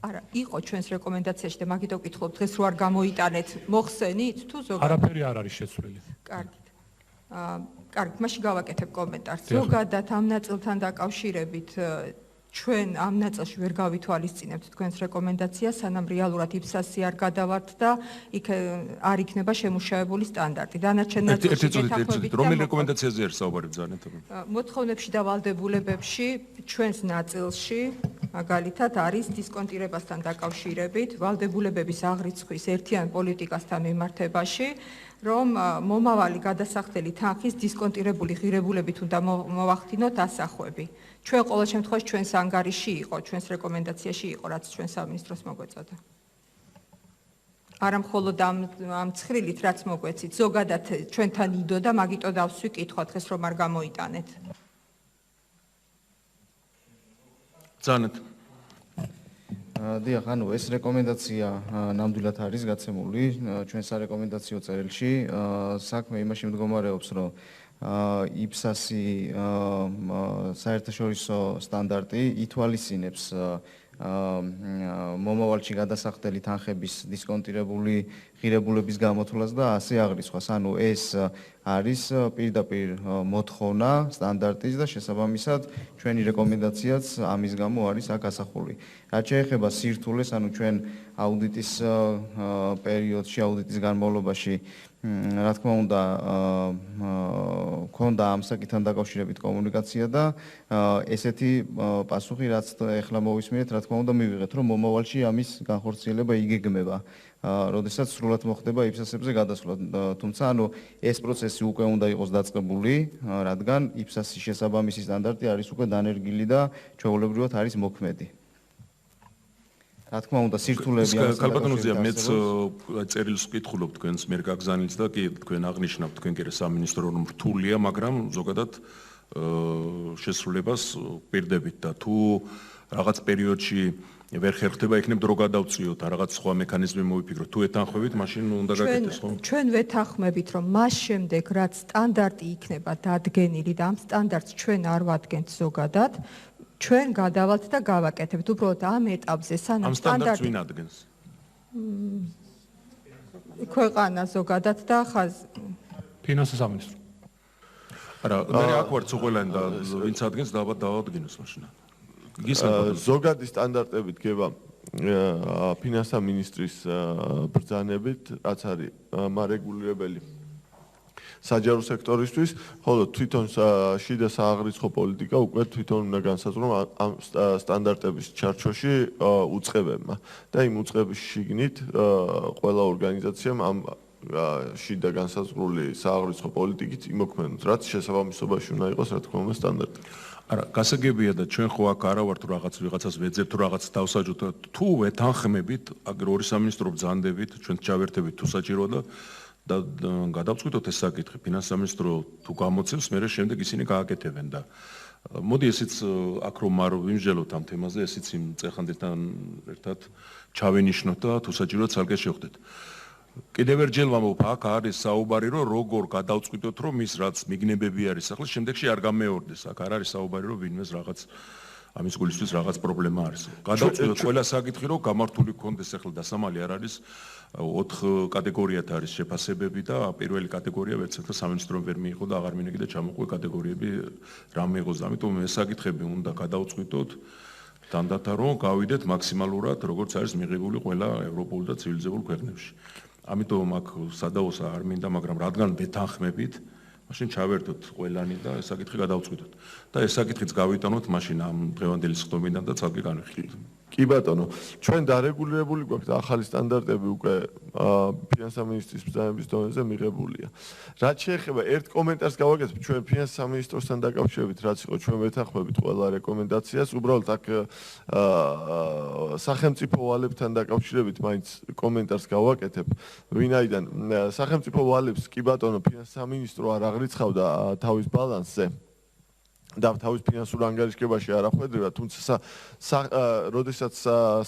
არა, იყო ჩვენს რეკომენდაციაში და მაგით ვკითხულობ, დღეს რო არ გამოიტანეთ, მოხსენით თუ ზოგადად? არაფერი არ არის შეცვლილი. კარგით. კარგით, მაშინ გავაკეთებ კომენტარს. ზოგადად ამ ნაწილთან დაკავშირებით ჩვენ ამ ნაწილში ვერ გავითვალისწინებთ თქვენს რეკომენდაციას, სანამ რეალურად იფსასი არ გადავართ და იქ არ იქნება შემუშავებული სტანდარტი. დანარჩენ ნაწილში ერთით რომელი რეკომენდაციაზე არის საუბარი ბრძანეთ? მოთხოვნებში და ვალდებულებებში ჩვენს ნაწილში მაგალითად არის დისკონტირებასთან დაკავშირებით ვალდებულებების აღრიცხვის ერთიან პოლიტიკასთან მიმართებაში, რომ მომავალი გადასახდელი თანხის დისკონტირებული ღირებულებით უნდა მოვახდინოთ ასახვები. ჩვენ ყოველ შემთხვევაში ჩვენს ანგარიში იყო, ჩვენს რეკომენდაციაში იყო, რაც ჩვენ სამინისტროს მოგვეწოდა. არა მხოლოდ ამ ცხრილით, რაც მოგვეცით, ზოგადად ჩვენთან იდო და მაგიტო დავსვი კითხვა დღეს რომ არ გამოიტანეთ. ძანეთ. დიახ, ანუ ეს რეკომენდაცია ნამდვილად არის გაცემული ჩვენ სარეკომენდაციო წერილში. საქმე იმაში მდგომარეობს, რომ იფსასი საერთაშორისო სტანდარტი ითვალისწინებს მომავალში გადასახდელი თანხების დისკონტირებული ღირებულების გამოთვლას და ასე აღრიცხვას. ანუ ეს არის პირდაპირ მოთხოვნა სტანდარტის და შესაბამისად ჩვენი რეკომენდაციაც ამის გამო არის აქ ასახული. რაც შეეხება სირთულეს, ანუ ჩვენ აუდიტის პერიოდში, აუდიტის განმავლობაში რა თქმა უნდა ქონდა ამ საკითხთან დაკავშირებით კომუნიკაცია და ესეთი პასუხი რაც ეხლა მოვისმინეთ, რა თქმა უნდა მივიღეთ, რომ მომავალში ამის განხორციელება იგეგმება. როდესაც სრულად მოხდება იფსასებზე გადასვლა. თუმცა ანუ ეს პროცესი უკვე უნდა იყოს დაწყებული, რადგან იფსასის შესაბამისი სტანდარტი არის უკვე დანერგილი და ჩვეულებრივად არის მოქმედი. რა თქმა უნდა სირთულეები არის. ქალბატონოზია, მეც წერილს ვკითხულობ თქვენს მიერ გაგზავნილს და კი თქვენ აღნიშნავთ თქვენ კი სამინისტრო რომ რთულია, მაგრამ ზოგადად შესრულებას პირდებით და თუ რაღაც პერიოდში ვერ ხერხდება, იქნებ დრო გადავწიოთ, რაღაც სხვა მექანიზმი მოვიფიქროთ. თუ ეთანხმებით, მაშინ უნდა გაკეთდეს ხო? ჩვენ ვეთანხმებით, რომ მას შემდეგ რაც სტანდარტი იქნება დადგენილი და ამ სტანდარტს ჩვენ არ ვადგენთ ზოგადად, ჩვენ გადავალთ და გავაკეთებთ. უბრალოდ ამ ეტაპზე სანამ სტანდარტი ვინ ადგენს? ქვეყანა ზოგადად და ფინანსის სამინისტრო. არა, მე აქ ვარ ცუღელანი და ვინც ადგენს დავადგინოს მაშინ. ზოგადი სტანდარტებით გება ფინანსთა მინისტრის ბრძანებით, რაც არის მარეგულირებელი საჯარო სექტორისთვის, ხოლო თვითონ შიდა სააღრიცხვო პოლიტიკა უკვე თვითონ უნდა განსაზღვროს ამ სტანდარტების ჩარჩოში უწყებებმა და იმ უწყების შიგნით ყველა ორგანიზაციამ ამ შიდა განსაზღვრული სააღრიცხვო პოლიტიკით იმოქმედოთ, რაც შესაბამისობაში უნდა იყოს, რა თქმა უნდა, სტანდარტი. არა, გასაგებია და ჩვენ ხო აქ არა ვართ რაღაც ვიღაცას ვეძებთ რაღაც დავსაჯოთ თუ ვეთანხმებით, აგერ ორი სამინისტრო ბრძანდებით, ჩვენ ჩავერთებით თუ საჭიროა და გადავწყვიტოთ ეს საკითხი, ფინანსის სამინისტრო თუ გამოცემს, მერე შემდეგ ისინი გააკეთებენ და მოდი ესეც აქ რომ არ ვიმსჯელოთ ამ თემაზე, ესეც იმ წეხანდელთან ერთად ჩავენიშნოთ და თუ საჭიროა ცალკე შევხვდეთ. კიდევ ერჯერ ვამბობ, აქ არის საუბარი, რომ როგორ გადავწყვიტოთ, რომ ის რაც მიგნებები არის ახლა, შემდეგში არ გამეორდეს. აქ არ არის საუბარი, რომ ვინმეს რაღაც ამის გულისთვის რაღაც პრობლემა არის. გადავწყვიტოთ ყველა საკითხი, რომ გამართული გქონდეს ახლა დასამალი არ არის 4 კატეგორიათ არის შეფასებები და პირველი კატეგორია ვერცერთო სამინისტრომ ვერ მიიღო და აღარ მინეკიდა ჩამოყვე კატეგორიები რა მიიღოს. ამიტომ ეს საკითხები უნდა გადავწყვიტოთ თანდათან რომ გავიდეთ მაქსიმალურად როგორც არის მიღებული ყველა ევროპულ და ცივილიზებულ ქვეყნებში. ამიტომ აქ სადაოსა არ მინდა, მაგრამ რადგან ვეთანხმებით, მაშინ ჩავერთოთ ყველანი და ეს საკითხი გადავწყვიტოთ. და ეს საკითხიც გავიტანოთ მაშინ ამ დღევანდელი სხდომიდან და ცალკე განვიხილოთ. კი ბატონო, ჩვენ დარეგულირებული გვაქვს ახალი სტანდარტები უკვე ფინანსის სამინისტრის ბრძანების დონეზე მიღებულია. რაც შეეხება ერთ კომენტარს გავაკეთებ ჩვენ ფინანსის სამინისტროსთან დაკავშირებით, რაც იყო ჩვენ ვეთანხმებით ყველა რეკომენდაციას, უბრალოდ აქ სახელმწიფო ვალებთან დაკავშირებით მაინც კომენტარს გავაკეთებ, ვინაიდან სახელმწიფო ვალებს კი ბატონო ფინანსის სამინისტრო არ აღრიცხავდა თავის ბალანსზე. და თავის ფინანსურ ანგარიშგებაში არ ახვედრება, თუმცა როდესაც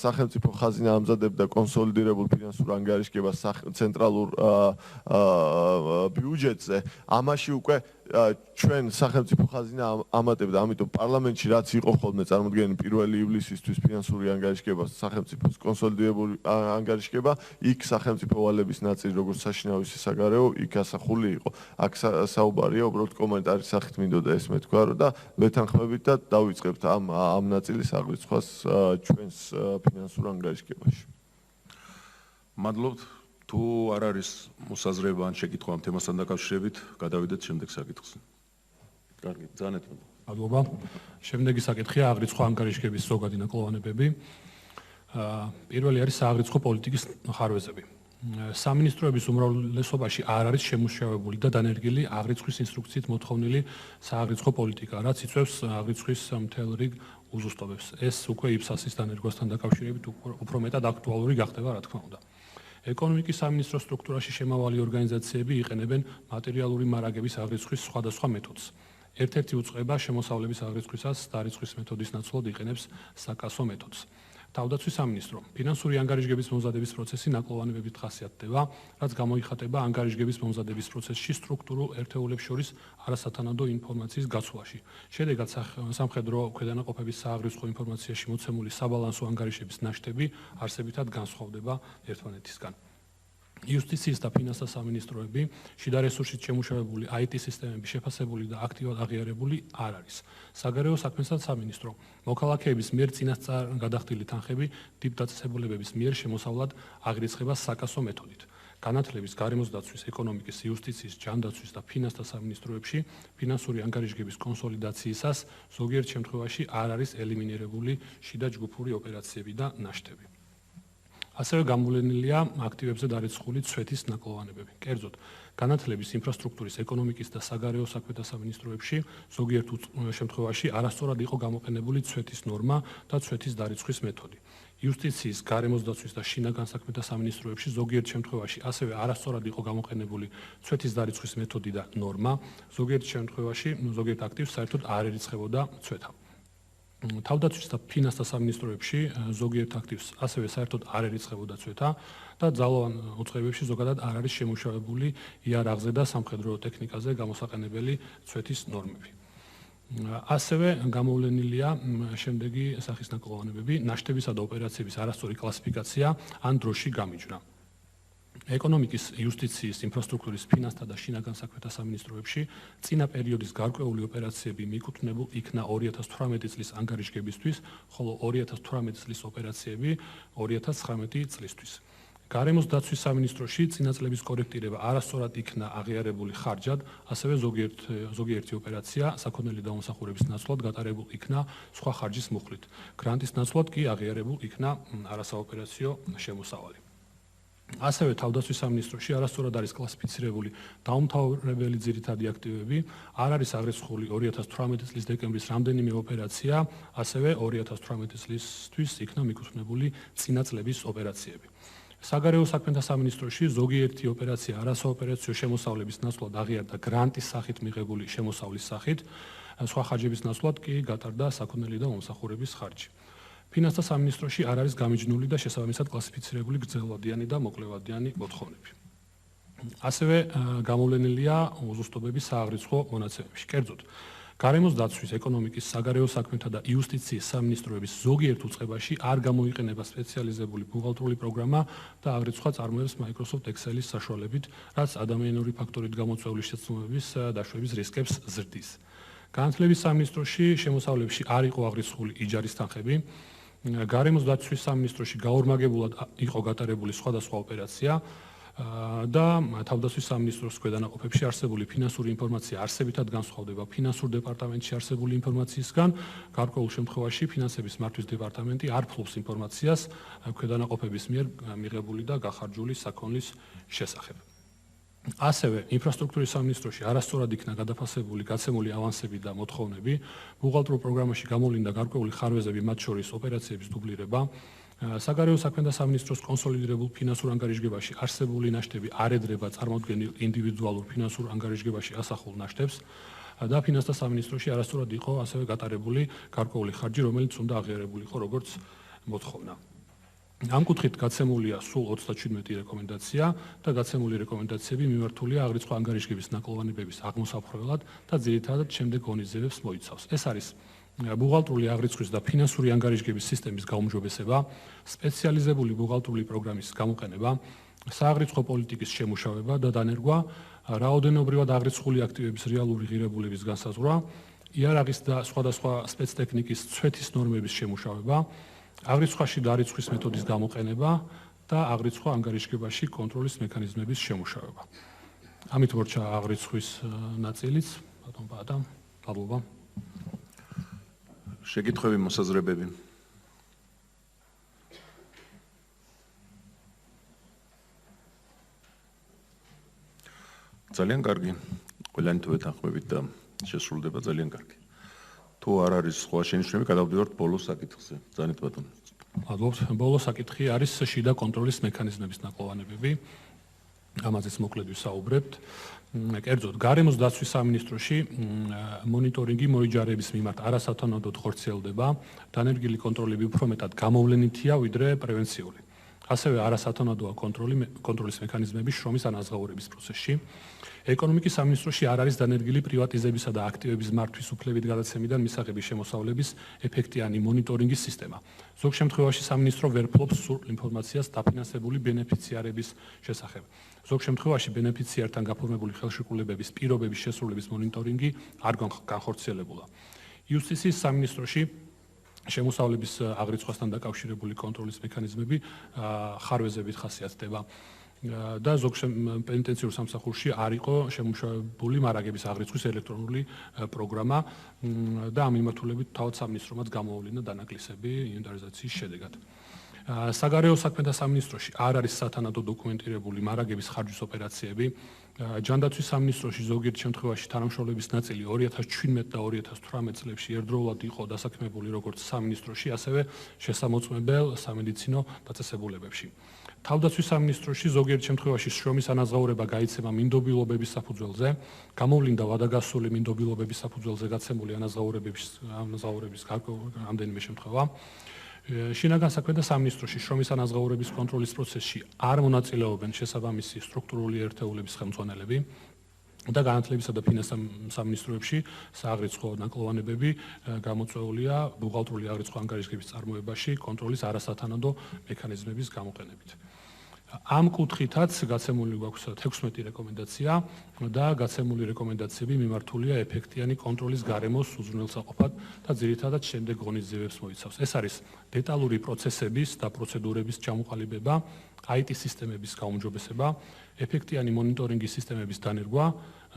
სახელმწიფო ხაზინა ამზადებდა კონსოლიდირებულ ფინანსურ ანგარიშგებას ცენტრალურ ბიუჯეტზე, ამაში უკვე ჩვენ სახელმწიფო ხაზინა ამატებდა, ამიტომ პარლამენტში რაც იყო ხოლმე წარმოდგენილი 1 ივლისისთვის ფინანსური ანგარიშგება, სახელმწიფოს კონსოლიდირებული ანგარიშგება, იქ სახელმწიფო ვალების ნაწილი როგორც საშინაო ისე საგარეო, იქ ასახული იყო. აქ საუბარია უბრალოდ კომენტარის სახით მინდოდა ეს მეთქვა და ვეთანხმებით და დავიწყებთ ამ ნაწილის აღრიცხვას ჩვენს ფინანსურ ანგარიშგებაში. მადლობთ. თუ არ არის მოსაზრება ან შეკითხვა ამ თემასთან დაკავშირებით, გადავიდეთ შემდეგ საკითხზე. კარგი, ბრძანეთ. მადლობა. შემდეგი საკითხია აღრიცხვა-ანგარიშგების ზოგადი ნაკლოვანებები. პირველი არის სააღრიცხვო პოლიტიკის ხარვეზები. სამინისტროების უმრავლესობაში არ არის შემუშავებული და დანერგილი აღრიცხვის ინსტრუქციით მოთხოვნილი სააღრიცხვო პოლიტიკა, რაც იწვევს აღრიცხვის მთელ რიგ უზუსტობებს. ეს უკვე იფსასის დანერგვასთან დაკავშირებით უფრო მეტად აქტუალური გახდება, რა თქმა უნდა. ეკონომიკის სამინისტროს სტრუქტურაში შემავალი ორგანიზაციები იყენებენ მატერიალური მარაგების აღრიცხვის სხვადასხვა მეთოდს. ერთ-ერთი უწყება შემოსავლების აღრიცხვისას დარიცხვის მეთოდის ნაცვლად იყენებს საკასო მეთოდს. თავდაცვის სამინისტრო ფინანსური ანგარიშგების მომზადების პროცესი ნაკლოვანებებით ხასიათდება, რაც გამოიხატება ანგარიშგების მომზადების პროცესში სტრუქტურულ ერთეულებს შორის არასათანადო ინფორმაციის გაცვლაში. შედეგად სამხედრო ქვედანაყოფების სააღრიცხვო ინფორმაციაში მოცემული საბალანსო ანგარიშების ნაშთები არსებითად განსხვავდება ერთმანეთისგან. იუსტიციის და ფინანსთა სამინისტროები შიდა რესურსით შემუშავებული IT სისტემები შეფასებული და აქტიურად აღიარებული არ არის. საგარეო საქმესა სამინისტრო მოქალაქეების მიერ წინასწარ გადახდილი თანხები დიპდაწესებულებების მიერ შემოსავლად აღრიცხება საკასო მეთოდით. განათლების, გარემოს დაცვის, ეკონომიკის, იუსტიციის, ჯანდაცვის და ფინანსთა სამინისტროებში ფინანსური ანგარიშგების კონსოლიდაციისას ზოგიერთ შემთხვევაში არ არის ელიმინირებული შიდა ჯგუფური ოპერაციები და ნაშთები. ასევე გამოვლენილია აქტივებზე დარიცხული ცვეთის ნაკლოვანებები. კერძოდ, განათლების, ინფრასტრუქტურის, ეკონომიკის და საგარეო საქმეთა სამინისტროებში ზოგიერთ შემთხვევაში არასწორად იყო გამოყენებული ცვეთის ნორმა და ცვეთის დარიცხვის მეთოდი. იუსტიციის, გარემოს დაცვის და შინაგან საქმეთა სამინისტროებში ზოგიერთ შემთხვევაში ასევე არასწორად იყო გამოყენებული ცვეთის დარიცხვის მეთოდი და ნორმა, ზოგიერთ შემთხვევაში ზოგიერთ აქტივს საერთოდ არ ერიცხებოდა ცვეთა. თავდაცვის და ფინანსთა სამინისტროებში ზოგიერთ აქტივს ასევე საერთოდ არ ერიცხებოდა ცვეთა და ძალოვან უწყებებში ზოგადად არ არის შემუშავებული იარაღზე და სამხედრო ტექნიკაზე გამოსაყენებელი ცვეთის ნორმები. ასევე გამოვლენილია შემდეგი სახის ნაკლოვანებები, ნაშთებისა და ოპერაციების არასწორი კლასიფიკაცია ან დროში გამიჯვნა. ეკონომიკის, იუსტიციის, ინფრასტრუქტურის, ფინანსთა და შინაგან საქმეთა სამინისტროებში წინა პერიოდის გარკვეული ოპერაციები მიკუთვნებულ იქნა 2018 წლის ანგარიშგებისთვის, ხოლო 2018 წლის ოპერაციები 2019 წლისთვის. გარემოს დაცვის სამინისტროში წინა წლების კორექტირება არასწორად იქნა აღიარებული ხარჯად, ასევე ზოგიერთი ოპერაცია საქონელი დამსახურების ნაცვლად გატარებულ იქნა სხვა ხარჯის მუხლით. გრანტის ნაცვლად კი აღიარებულ იქნა არასაოპერაციო შემოსავალი. ასევე თავდაცვის სამინისტროში არასწორად არის კლასიფიცირებული დაუმთავრებელი ძირითადი აქტივები, არ არის აღრიცხული 2018 წლის დეკემბრის რამდენიმე ოპერაცია, ასევე 2018 წლისთვის იქნა მიკუთვნებული წინა წლების ოპერაციები. საგარეო საქმეთა სამინისტროში ზოგიერთი ოპერაცია არასაოპერაციო შემოსავლების ნაცვლად აღიარდა გრანტის სახით მიღებული შემოსავლის სახით, სხვა ხარჯების ნაცვლად კი გატარდა საქონელი და მომსახურების ხარჯი. ფინანსთა სამინისტროში არ არის გამიჯნული და შესაბამისად კლასიფიცირებული გრძელვადიანი და მოკლევადიანი მოთხოვნები. ასევე გამოვლენილია უზუსტობები სააღრიცხვო მონაცემებში. კერძოდ, გარემოს დაცვის, ეკონომიკის, საგარეო საქმეთა და იუსტიციის სამინისტროების ზოგიერთ უწყებაში არ გამოიყენება სპეციალიზებული ბუღალტრული პროგრამა და აღრიცხვა წარმოებს Microsoft Excel-ის საშუალებით, რაც ადამიანური ფაქტორით გამოწვეული შეცდომების დაშვების რისკებს ზრდის. განათლების სამინისტროში შემოსავლებში არ იყო აღრიცხული იჯარის თანხები. გარემოს დაცვის სამინისტროში გაორმაგებულად იყო გატარებული სხვადასხვა ოპერაცია და თავდაცვის სამინისტროს ქვედანაყოფებში არსებული ფინანსური ინფორმაცია არსებითად განსხვავდება ფინანსურ დეპარტამენტში არსებული ინფორმაციისგან. გარკვეულ შემთხვევაში ფინანსების მართვის დეპარტამენტი არ ფლობს ინფორმაციას ქვედანაყოფების მიერ მიღებული და გახარჯული საქონლის შესახებ. ასევე ინფრასტრუქტურის სამინისტროში არასწორად იქნა გადაფასებული გაცემული ავანსები და მოთხოვნები, ბუღალტრულ პროგრამაში გამოვლინდა გარკვეული ხარვეზები, მათ შორის ოპერაციების დუბლირება, საგარეო საქმეთა სამინისტროს კონსოლიდირებულ ფინანსურ ანგარიშგებაში არსებული ნაშთები არ ედრება წარმოდგენილ ინდივიდუალურ ფინანსურ ანგარიშგებაში ასახულ ნაშთებს და ფინანსთა სამინისტროში არასწორად იყო ასევე გატარებული გარკვეული ხარჯი, რომელიც უნდა აღიარებულიყო როგორც მოთხოვნა. ამ კუთხით გაცემულია სულ 37 რეკომენდაცია და გაცემული რეკომენდაციები მიმართულია აღრიცხვა-ანგარიშგების ნაკლოვანებების აღმოსაფრთხებლად და ძირითადად შემდეგ ღონისძიებებს მოიცავს. ეს არის ბუღალტრული აღრიცხვის და ფინანსური ანგარიშგების სისტემის გაუმჯობესება, სპეციალიზებული ბუღალტრული პროგრამის გამოყენება, სააღრიცხო პოლიტიკის შემუშავება და დანერგვა, რაოდენობრივად აღრიცხული აქტივების რეალური ღირებულების განსაზღვრა, იარაღის და სხვადასხვა სპეცტექნიკის ცვეთის ნორმების შემუშავება, აღრიცხვაში დარიცხვის მეთოდის გამოყენება და აღრიცხვა-ანგარიშგებაში კონტროლის მექანიზმების შემუშავება. ამით მორჩა აღრიცხვის ნაწილიც, ბატონ პაატა, მადლობა. შეკითხვები, მოსაზრებები. ძალიან კარგი. ყველანი თუ ეთანხმებით და შესრულდება ძალიან კარგი. თუ არ არის სხვა შენიშვნები, გადავდივართ ბოლო საკითხზე. ძალიან ბატონო. მადლობთ. ბოლო საკითხი არის შიდა კონტროლის მექანიზმების ნაკლოვანებები. ამაზეც მოკლედ ვისაუბრებთ. კერძოდ, გარემოს დაცვის სამინისტროში მონიტორინგი მოიჯარების მიმართ არასათანადოდ ხორციელდება, დანერგილი კონტროლები უფრო მეტად გამოვლენითია, ვიდრე პრევენციული. ასევე არასათანადოა კონტროლის მექანიზმები შრომის ანაზღაურების პროცესში. ეკონომიკის სამინისტროში არ არის დანერგილი პრივატიზებისა და აქტივების მართვის უფლებით გადაცემიდან მისაღების შემოსავლების ეფექტიანი მონიტორინგის სისტემა. ზოგ შემთხვევაში სამინისტრო ვერ ფლობს სრულ ინფორმაციას დაფინანსებული ბენეფიციარების შესახებ. ზოგ შემთხვევაში ბენეფიციართან გაფორმებული ხელშეკრულებების პირობების შესრულების მონიტორინგი არ განხორციელებულა. იუსტიციის სამინისტროში შემოსავლების აღრიცხვასთან დაკავშირებული კონტროლის მექანიზმები ხარვეზებით ხასიათდება და ზოგ პენიტენციურ სამსახურში არ იყო შემუშავებული მარაგების აღრიცხვის ელექტრონული პროგრამა და ამ მიმართულებით თავად სამინისტრომაც გამოავლინა დანაკლისები ინვენტარიზაციის შედეგად. საგარეო საქმეთა სამინისტროში არ არის სათანადო დოკუმენტირებული მარაგების ხარჯვის ოპერაციები. ჯანდაცვის სამინისტროში ზოგიერთ შემთხვევაში თანამშრომლების ნაწილი 2017 და 2018 წლებში ერთდროულად იყო დასაქმებული როგორც სამინისტროში, ასევე შესამოწმებელ სამედიცინო დაწესებულებებში. თავდაცვის სამინისტროში ზოგიერთ შემთხვევაში შრომის ანაზღაურება გაიცემა მინდობილობების საფუძველზე, გამოვლინდა ვადაგასული მინდობილობების საფუძველზე გაცემული ანაზღაურების რამდენიმე შემთხვევა. შინაგან საქმეთა სამინისტროში შრომის ანაზღაურების კონტროლის პროცესში არ მონაწილეობენ შესაბამისი სტრუქტურული ერთეულების ხელმძღვანელები და განათლებისა და ფინანსთა სამინისტროებში სააღრიცხვო ნაკლოვანებები გამოწვეულია ბუღალტრული აღრიცხვა-ანგარიშგების წარმოებაში კონტროლის არასათანადო მექანიზმების გამოყენებით. ამ კუთხითაც გაცემული გვაქვს 16 რეკომენდაცია და გაცემული რეკომენდაციები მიმართულია ეფექტიანი კონტროლის გარემოს უზრუნველსაყოფად და ძირითადად შემდეგ ღონისძიებებს მოიცავს. ეს არის დეტალური პროცესების და პროცედურების ჩამოყალიბება, IT სისტემების გაუმჯობესება, ეფექტიანი მონიტორინგის სისტემების დანერგვა,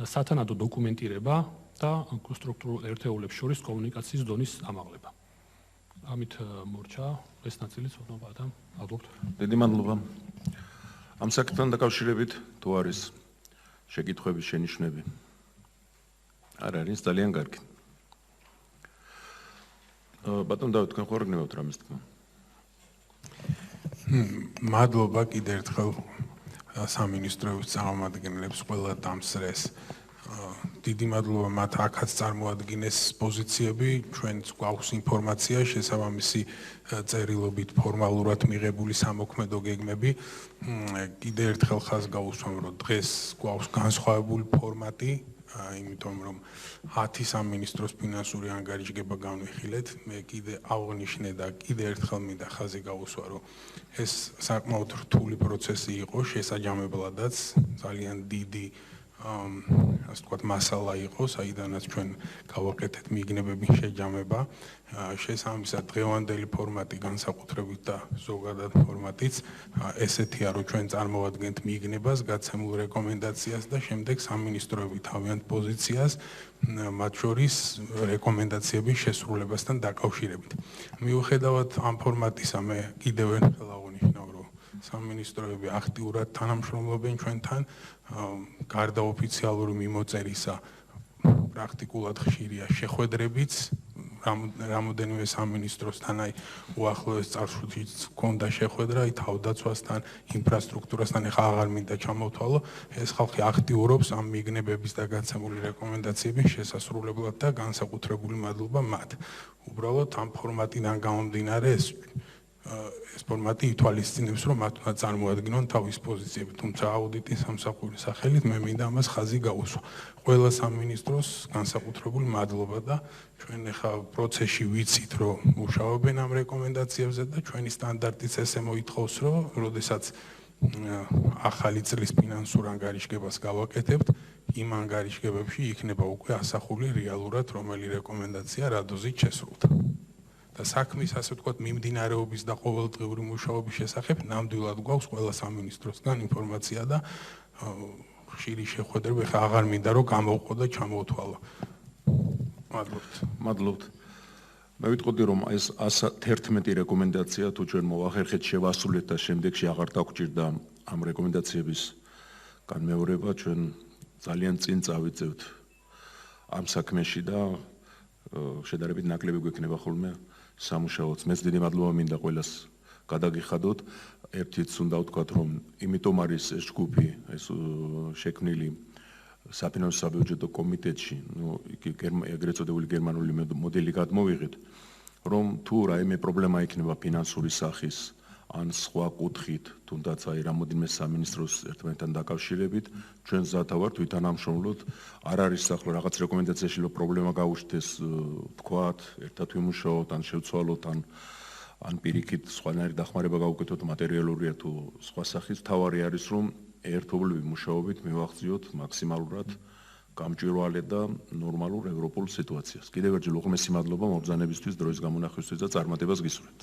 სათანადო დოკუმენტირება და სტრუქტურულ ერთეულებს შორის კომუნიკაციის დონის ამაღლება. ამით მორჩა ეს ნაწილიც, მადლობთ. დიდი მადლობა. ამ საკითხთან დაკავშირებით თუ არის შეკითხვების შენიშვნები? არ არის, ძალიან კარგი. ბატონ დავით, თქვენ ხარ გნებავთ რამის თქმა? მადლობა კიდევ ერთხელ სამინისტროების წარმომადგენლებს ყველა დამსწრეს. დიდი მადლობა მათ აქაც წარმოადგინეს პოზიციები, ჩვენც გვაქვს ინფორმაცია შესაბამისი წერილობით ფორმალურად მიღებული სამოქმედო გეგმები. კიდევ ერთხელ ხაზს გავუსვამ, რომ დღეს გვაქვს განსხვავებული ფორმატი, იმიტომ რომ 10 სამინისტროს ფინანსური ანგარიშგება განვიხილეთ. მე კიდე აღნიშნე და კიდე ერთხელ მინდა ხაზი გავუსვა, რომ ეს საკმაოდ რთული პროცესი იყო, შესაჯამებლადაც ძალიან დიდი ასე ვთქვათ, მასალა იყო, საიდანაც ჩვენ გავაკეთეთ მიგნებების შეჯამება. შესაბამისად, დღევანდელი ფორმატი განსაკუთრებით და ზოგადად ფორმატიც ესეთია, რომ ჩვენ წარმოვადგენთ მიგნებას, გაცემულ რეკომენდაციას და შემდეგ სამინისტროები თავიანთ პოზიციას, მათ შორის რეკომენდაციების შესრულებასთან დაკავშირებით. მიუხედავად ამ ფორმატისა, მე კიდევ ერთხელ აღნიშნავ, რომ სამინისტროები აქტიურად თანამშრომლობენ ჩვენთან, გარდა ოფიციალური მიმოწერისა, პრაქტიკულად ხშირია შეხვედრებიც, რამოდენიმე სამინისტროსთან, უახლოეს წარსულშიც ჰქონდა შეხვედრა, თავდაცვასთან, ინფრასტრუქტურასთან, ეხლა აღარ მინდა ჩამოვთვალო, ეს ხალხი აქტიურობს ამ მიგნებების და გაცემული რეკომენდაციების შესასრულებლად და განსაკუთრებული მადლობა მათ. უბრალოდ ამ ფორმატიდან გამომდინარე ეს ფორმატი ითვალისწინებს, რომ მათ უნდა წარმოადგინონ თავის პოზიციები, თუმცა აუდიტის სამსახურის სახელით მე მინდა ამას ხაზი გავუსვა. ყველა სამინისტროს განსაკუთრებული მადლობა და ჩვენ ახლა პროცესში ვიცით, რომ მუშაობენ ამ რეკომენდაციებზე და ჩვენი სტანდარტიც ესე მოითხოვს, რომ როდესაც ახალი წლის ფინანსურ ანგარიშგებას გავაკეთებთ, იმ ანგარიშგებებში იქნება უკვე ასახული რეალურად რომელი რეკომენდაცია რა დოზით შესრულდა. და საქმის, ასე ვთქვათ, მიმდინარეობის და ყოველდღიური მუშაობის შესახებ ნამდვილად გვაქვს ყველა სამინისტროსგან ინფორმაცია და ხშირი შეხვედრები, ხა აღარ მინდა რომ გამოვყო და ჩამოვთვალო. მადლობთ. მე ვიტყოდი რომ ეს 111 რეკომენდაცია თუ ჩვენ მოვახერხეთ შევასრულეთ და შემდეგში აღარ დაგვჭირდა ამ რეკომენდაციების განმეორება, ჩვენ ძალიან წინ წავიწევთ ამ საქმეში და შედარებით ნაკლები გვექნება ხოლმე სამუშაოც. მეც დიდი მადლობა მინდა ყველას გადაგიხადოთ. ერთიც უნდა ვთქვათ, რომ იმიტომ არის ეს ჯგუფი ეს შექმნილი საფინანსო საბიუჯეტო კომიტეტში, ეგრეთ წოდებული გერმანული მოდელი გადმოვიღეთ, რომ თუ რაიმე პრობლემა იქნება ფინანსური სახის ან სხვა კუთხით, თუნდაც რამოდენიმე სამინისტროს ერთმანეთთან დაკავშირებით, ჩვენ მზად ვართ ვითანამშრომლოთ. არ არის ახლა რაღაც რეკომენდაციაში რომ პრობლემა გაუჩნდეს, თქვათ, ერთად ვიმუშაოთ, ან შევცვალოთ, ან პირიქით სხვანაირი დახმარება გავუკეთოთ, მატერიალურია თუ სხვა სახის. თავარი არის რომ ერთობლივი მუშაობით მივახციოთ მაქსიმალურად გამჭვირვალე და ნორმალურ ევროპულ სიტუაციას. კიდევ ერთხელ უღმესი მადლობა მობრძანებისთვის, დროის გამონახვისთვის და წარმატებას გისურვებთ.